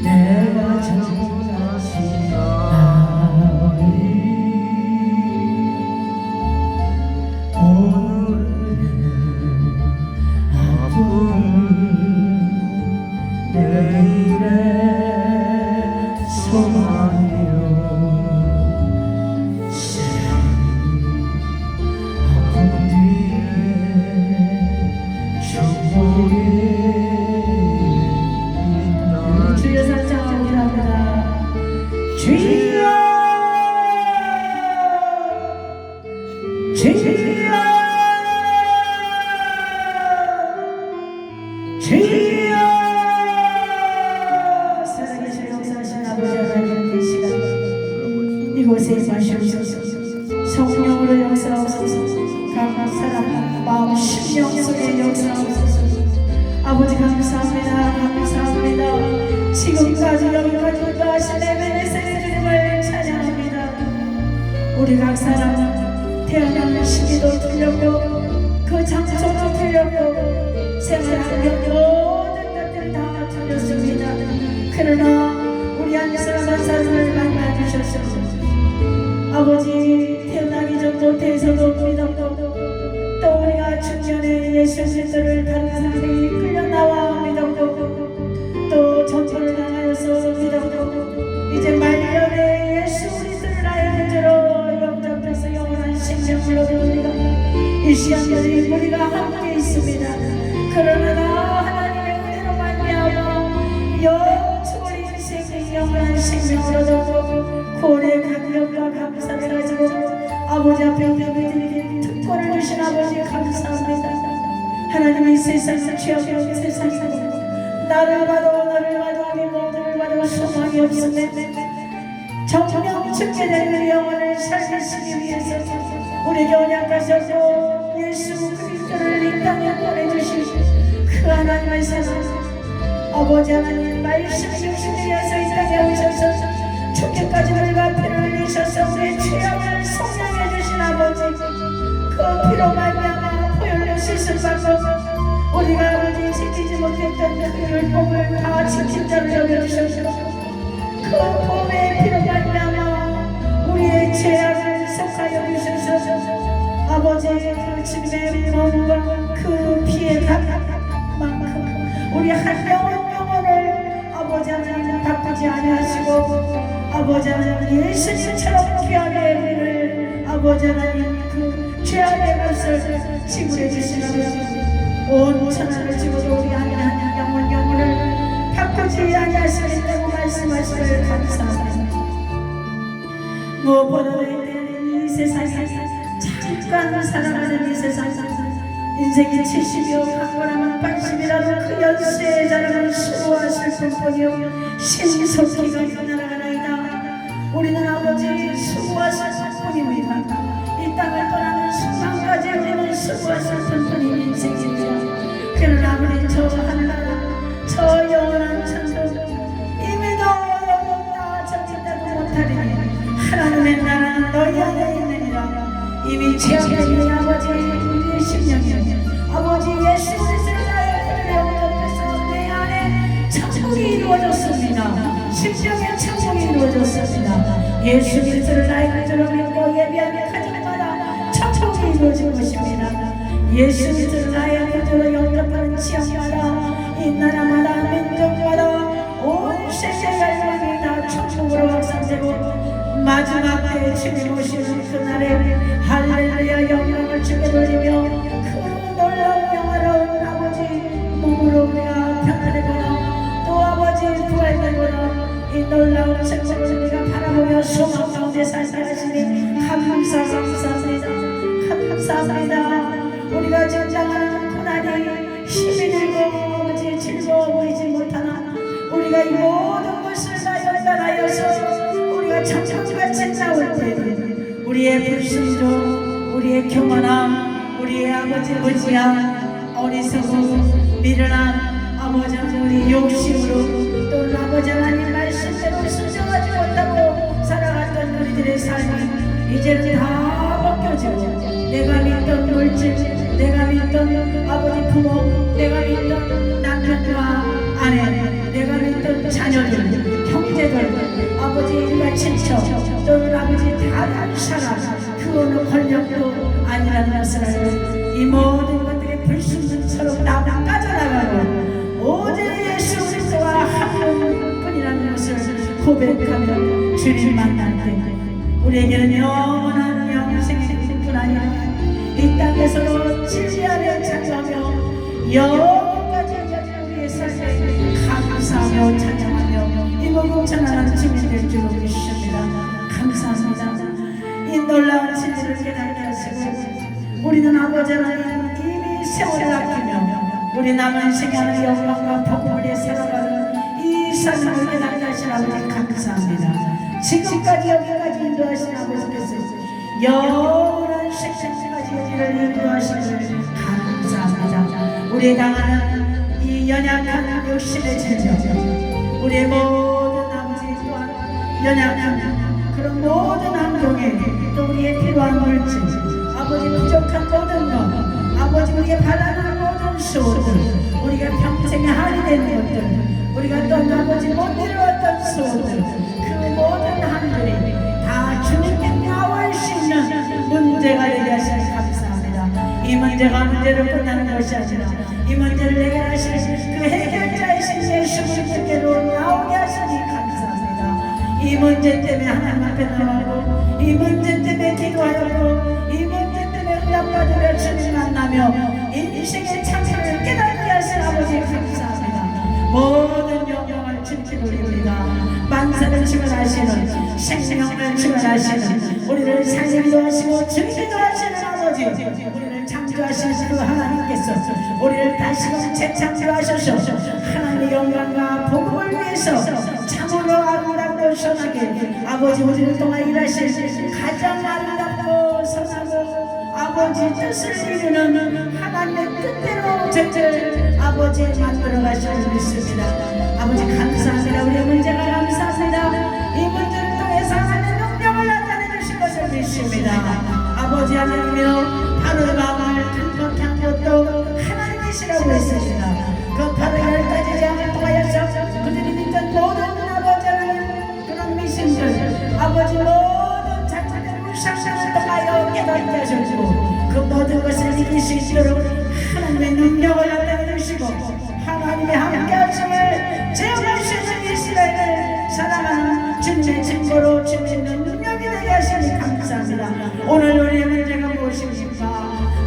내가 정같이 나오리. 오늘의 아픔 내일의 소망이요 아픔 뒤에 축복이 있다. 주여 산장합니다. 주여 주여 주여 살아계신 역사하신 아버지 하나님 이 시간 이곳에 마시옵소서. 성령으로 역사하옵소서. 각 사람 마음 심령 속에 역사하옵소서. 아버지 감사합니다. 감사합니다. 지금까지 여기까지 하신 에베네셀의 주님을 찬양합니다. 우리 각 사람 태어나는 시기도 틀렸고 그 장소도 틀렸고 생활 환경 모든 것들이 다 틀렸습니다. 그러나 우리 한 사람 한 사람을 만나주셨습니다. 아버지 태어나기 전부터에서도 믿었고 또 우리가 중년에 예수 그리스도를 다른 사람이 끌려 나와 믿었고 또 전투를 당하여서 믿었고 이제 말년에 예수 그리스도를 나의 문제로 영접해서 영원한 생명을 얻으리라. 이 시간까지 우리가 함께 있습니다. 그러나 하나님의 은혜로 말미암아 영원히 인생의 영원한 생명을 얻고 고래 감격과 감사를 가지고 아버지 앞에 예배드리는 특권을 주신 아버지 감사합니다. 하나님의 세상을 취하고 세상에서 나를 봐도 너를 봐도 우리 모두를 봐도 소망이 없으면 정령 죽게 되는 영혼을 살리시기 위해서 우리에게 언약하셨고 예수 그리스도를 이 땅에 보내주신 그 하나님의 사랑 아버지 하나님 말씀 중심에 위해서 이 땅에 오셔서 죽기까지 우리가 피를 흘리셔서 우리의 죄악을 속량해 주신 아버지 그 피로 말미암아 보혈로 씻음받고 우리가 아버지 지키지 못했던 그 율법을 다 지킨 자를 여겨주셔서 그 몸의 피로 말미암아 우리의 죄악을 속하여 주셔서 아버지 그 주님의 몸과 그 피의 만큼 우리 한 영혼을 아버지 하나님 바꾸지 아니하시고 아버지 하나님 예수님처럼 귀하게 우리를 아버지 하나님 그 죄악의 값을 지불해 주시는 온 천하를 지고도 우리 하나님 영혼을 바꾸지 아니하시겠다고 말씀하시길 감사합니다. 무엇보다도 이 세상에 잠깐 살아가는 이 세상에서 인생이 70이요 강건하면 80이라도 그 연세에 자라는 수고와 슬픔뿐이요 신속히가 날아가나이다. 우리는 아버지 수고와 슬픔뿐입니다. 이 땅을 떠나는 순간까지 우리는 수고와 슬픔뿐인 인생입니다. 그러나 우리 저 하늘나라 저 영원한 천국 이미도 나 정신다도 못하리니 하나님의 나라는 너희 안에 있느니라. 이미 제압된 아버지 우리의 심령이 아버지 예수 그리스도의 나의 영접해서 내 안에 천국이 이루어졌습니다. 심령의 천국이 이루어졌습니다. 예수 그리스도를 나의 구주로 믿고 예비하는 가정마다 천국이 이루어진 것입니다. 예수 그리스도를 나의 구주로 영접하는 지역마다 이 나라마다 민족마다 온 세계 열방이 다 천국으로 확산되고 마지막 때에 주님 오시는 그날에 할렐루야 영광을 주께 돌리며 그 놀라운 영화로운 아버지 몸으로 우리가 변화되거나 또 아버지 부활되거나 이 놀라운 천국을 우리가 바라보며 소망 가운데 살게 하시니 감사합니다. 우리가 전장하는 고난이 힘이 들고 아버지 즐거워 보이지 못하나 우리가 이 모든 것을 다 연단하여서 우리가 천국같이 나올 때 우리의 불순종, 우리의 교만함, 우리의 아버지 무지함, 어리석음, 미련한 아버지 우리 욕심으로 또는 아버지 하나님 말씀대로 순종하지 못하고 살아갔던 우리들의 삶이 이제는 다 벗겨지고 내가 믿던 물질, 내가 믿던 아버지 부모, 내가 믿던 남편과 아내, 내가 믿던 자녀들, 형제들, 아버지 일가 친척, 또는 아버지 다른 사람, 그 어느 권력도 아니라는 것을 알고 이 모든 것들이 불순종처럼 다 빠져나가고 오직 예수 그리스도와 한 분뿐이라는 것을 고백하며 주님 만날 때 우리에게는 영원한 영생의 뿐 아니라 이 땅에서도 진리하며 찬양하며 영원까지 우리의 삶에 감사하며 찬양하며 이 무궁천하는 주님 될 줄 믿습니다. 감사합니다. 이 놀라운 진리를 깨닫게 하시고 우리는 아버지 하나님 이미 세월을 아끼며 우리 남은 생애의 영광과 복음을 위해 살아가는 이 삶을 깨닫게 하신 아버지 감사합니다. 지금까지 여기까지 인도하신 아버지께서 영원한 생생까지 우리를 인도하시길 감사합니다. 우리의 당하는 이 연약한 욕심의 질병 우리의 모든 아버지 또한 연약한 그런 모든 환경에 또 우리의 필요한 물질 아버지 부족한 모든 것 아버지 우리의 바라는 모든 수호들 우리가 평생에 할이 되는 것들 우리가 또 아버지 못 이루었던 수호들 그 모든 한들이 다 주님께 나올 수 있는 문제가 되게 하시니 감사합니다. 이 문제가 문제로 끝나는 것이 아니라 이 문제를 해결하실 그 해결자이신 예수 그리스도께로 나오게 하시니 감사합니다. 이 문제 때문에 하나님 앞에 나가고 이 문제 때문에 기도하였고 이 문제 때문에 응답받으며 주님 만나며 인생의 참선을 깨닫게 하신 아버지 감사합니다. 모든 영광을 주께 돌립니다. 만사를 주관하시는 생명을 주관하시는 우리를 살리기도 하시고 죽이기도 하시는 아버지 우리를 창조하신 그 하나님께서 우리를 다시금 재창조하셔서 하나님의 영광과 복음을 위해서 참으로 아름답고 선하게 아버지 우리를 통해 일하실 가장 아름답고 선하고 아버지 뜻을 이루는 하나님의 뜻대로 저희를 아버지 만들어 가시는 믿습니다. 아버지 감사합니다. 우리의 문제가 감사합니다. 이 문제를 통해서 하나님의 능력을 나타내 주신 것을 믿습니다. 아버지 하나님이여 바로의 마음을 간곡히 한 것도 하나님이시라고 했습니다. 그 바로 10가지 제안을 통하여서 그들이 믿던 모든 아버지 하나님 그런 미신들 아버지 모든 작전의 물상상을 통하여 깨닫게 하셨고 그 모든 것을 이길 수 있도록 하나님의 능력을 나타내 주시고 하나님의 함께 하심을 제어하시는 이스라엘을 사랑하는 주님의 증거로 주님의 능력이 되게 하시니 감사합니다. 오늘 우리의 문제가 무엇입니까?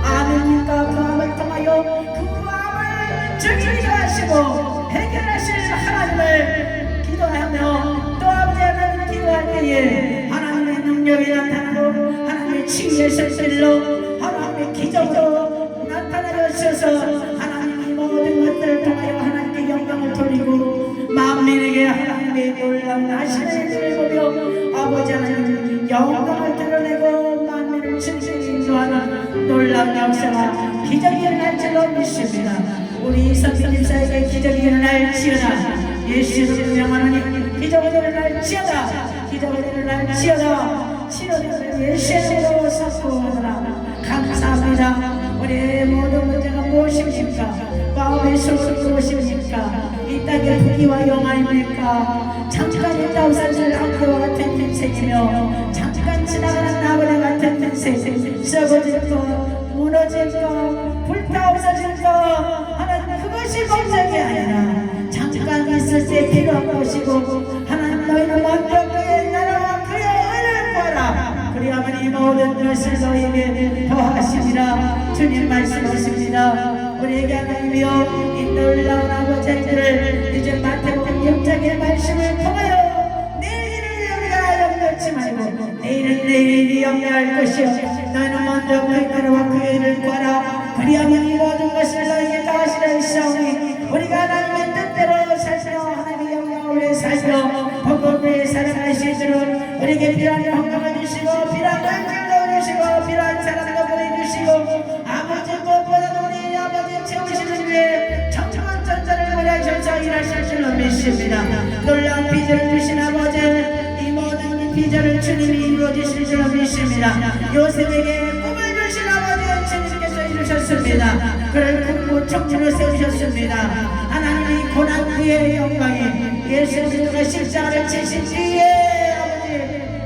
아멘입니까? 그 암을 통하여 그 암을 죽이게 하시고 해결하실 하나님을 기도하며 또 아버지 하나님 기도할 때에 하나님의 능력이 나타나고 하나님의 칭의의 설실로 하나님의 기적으로 나타나려 주셔서 하나님이 모든 것들을 통하여 하나님께 영광을 돌리고 만민에게 하나님의 놀라운 하시는 일을 보며 아버지 하나님 영광을 드러내고 만민을 진실히 인도하는 놀라운 역사가 기적이 일어날 줄로 믿습니다. 우리 이성빈 집사에게 기적이 일어날지어다. 예수를 명하노니 기적이 일어날지어다. 기적이 일어날지어다. 치료되는 예수의 이름으로 선포하노라. 감사합니다. 우리의 모든 문제가 무엇입니까? 마음의 소원이 무엇입니까? 이 땅의 부귀와 영화입니까? 잠깐 있다 없어질 안개와 같은 인생이며 잠깐 지나가는 나무래 같은 인생, 썩어질 것, 무너질 것, 불타 없어질 것, 하나님 그것이 목적이 아니라 잠깐 있을 때 필요한 것이고, 하나님 너희는 먼저 그의 나라와 그의 의를 구하라. 그리하면 이 모든 것을 너희에게 더하시리라. 주님 말씀하십니다. 우리에게 하나님이여 이 놀라운 아버지들을 이제 마태복음 6장의 말씀을 통하여 내일을 우리가 염려치 말고 내일은 내일이 염려할 것이요 너희는 먼저 그의 나라와 그의 일을 구하라. 그리하면 이 모든 것을 너희에게 더하시라 했사오니 우리가 하나님의 뜻대로 살며 하나님의 영광을 위해 살며 복을 위해 살아갈 수 있도록 우리에게 필요한 건강을 주시고 필요한 걸 주시고 필요한 사랑과 보내주시고 아버지 무엇보다도 우리 아버지 채우시는 위해 청청한 전자를 보내셔서 일하실 줄로 믿습니다. 놀라운 비전을 주신 아버지 이 모든 비전을 주님이 이루어주실 줄로 믿습니다. 요셉에게 꿈을 주신 아버지 주님께서 이루셨습니다. 그를 국무 총리로 세우셨습니다. 하나님이 고난 후의 영광이 예수 그리스도가 십자가를 지신 뒤에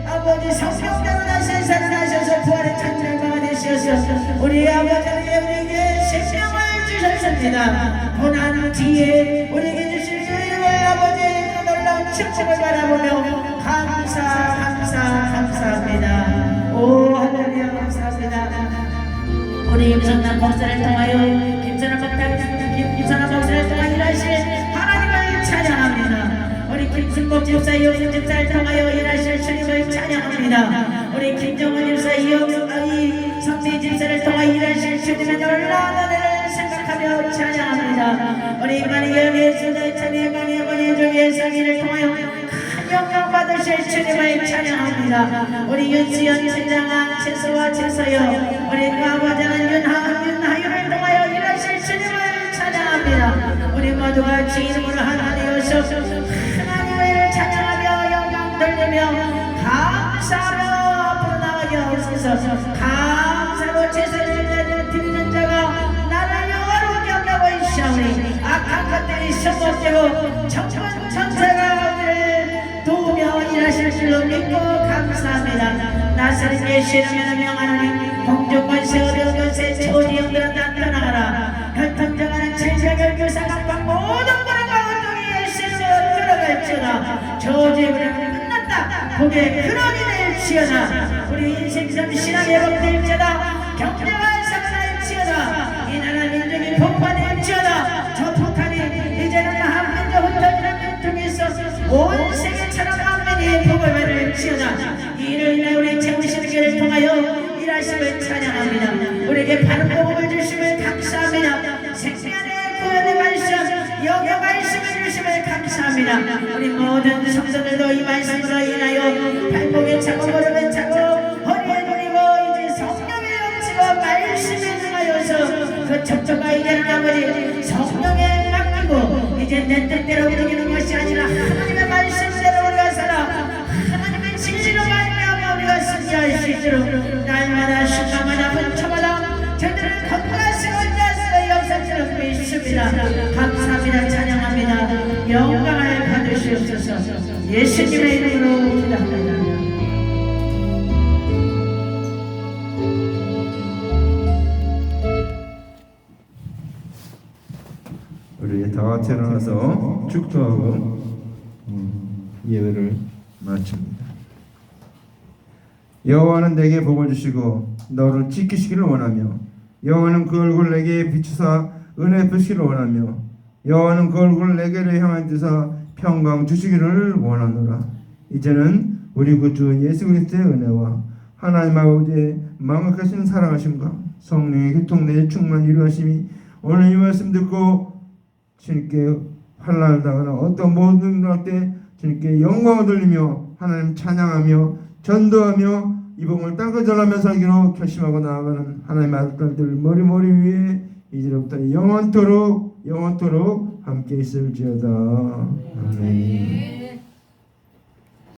아버지 성령대로 다시 살아나셔서 부활의 천일마가 되셔서 우리 아버지에게 우리에게 생명을 주셨습니다. 고난 뒤에 우리에게 주실 주님의 아버지 그 놀라운 축복을 바라보며 감사합니다. 오 할렐루야 감사합니다. 우리 김선남 목사를 통하여 김선남 목사를 통하여 일하실 하나님을 찬양합니다. 우리 김승복 집사 이호승 집사를 통하여 일하실 주님을 찬양합니다. 우리 김정은 집사 이호승 성미 집사를 통하여 일하실 주님의 놀라운 은혜를 생각하며 찬양합니다. 우리 이만희 예수의 천의 강의 어머니 중에 성의를 통하여 큰 영광 받으실 주님을 찬양합니다. 우리 윤수연 친장한 채소와 채소여 우리 아버지는 윤하유를 통하여 일하실 주님을 찬양합니다. 우리 모두가 주님으로 하나 되어서 하나님을 찬양하며 영광 돌리며 감사하며 앞으로 나가게 하옵소서. 감사로 제사를 드리는 자가 나를 영화롭게 한다고 있사오니 악한 것들이 성공되고 정권 천사가 우리를 도우며 일하실 줄로 믿고 감사합니다. 나사렛 예수 이름으로 명하노니 공중권세 어려운것에 초지형들은 다 떠나가라. 혈통정하는 제자결 교사각방 모든 거라가 운동이 예수로 들어갈지어다. 저주의불은 끝났다. 복의 근원이 될지어다. 우리 인생선 신앙의 복될지어다. 경제가 살아날지어다. 이 나라 민족이 폭파될지어다. 저 폭탄이 이제는 한민족 흩어지는 민족에서 온 세계처럼 한민이 복을 받을지어다. 이를 인해 우리 채우시는 길을 통하여 일하심을 찬양합니다. 우리에게 바른 복음을 주심을 감사합니다. 생명의 구원의 말씀 영의 말씀을 주심을 감사합니다. 우리 모든 성도들도 이 말씀으로 인하여 발목에 차고 무릎에 차고 허리에 누리고 이제 성령의 영치고 말씀에 능하여서 그 척척과 이제는 아버지 성령에 맡기고 이제 내 뜻대로 움직이는 것이 아니라 하나님의 말씀대로 우리가 살아 하나님의 진리로 말미암아 우리가 승리할 수 있도록 날마다 순간마다 분초마다 저들을 건강하시고 인자하시고 역사처럼 믿습니다. 감사합니다. 찬양합니다. 영광을 받으시옵소서. 예수님의 이름으로 기도합니다. 우리 다 같이 일어나서 축도하고 예배를 마칩니다. 여호와는 내게 복을 주시고 너를 지키시기를 원하며 여호와는 그 얼굴 내게 비추사 은혜 베푸시기를 원하며 여호와는 그 얼굴 내게를 향하여 드사 평강 주시기를 원하노라. 이제는 우리 구주 예수 그리스도의 은혜와 하나님 아버지의 망각하시는 사랑하심과 성령의 교통내에 충만 이루하심이 오늘 이 말씀 듣고 주님께 환난을 당하는 어떤 모든 때 주님께 영광을 돌리며 하나님 찬양하며 전도하며 이 복음을 땅끝 전하며 살기로 결심하고 나아가는 하나님의 아들들 머리 위에 이제로부터 영원토록 함께 있을지어다. 아멘.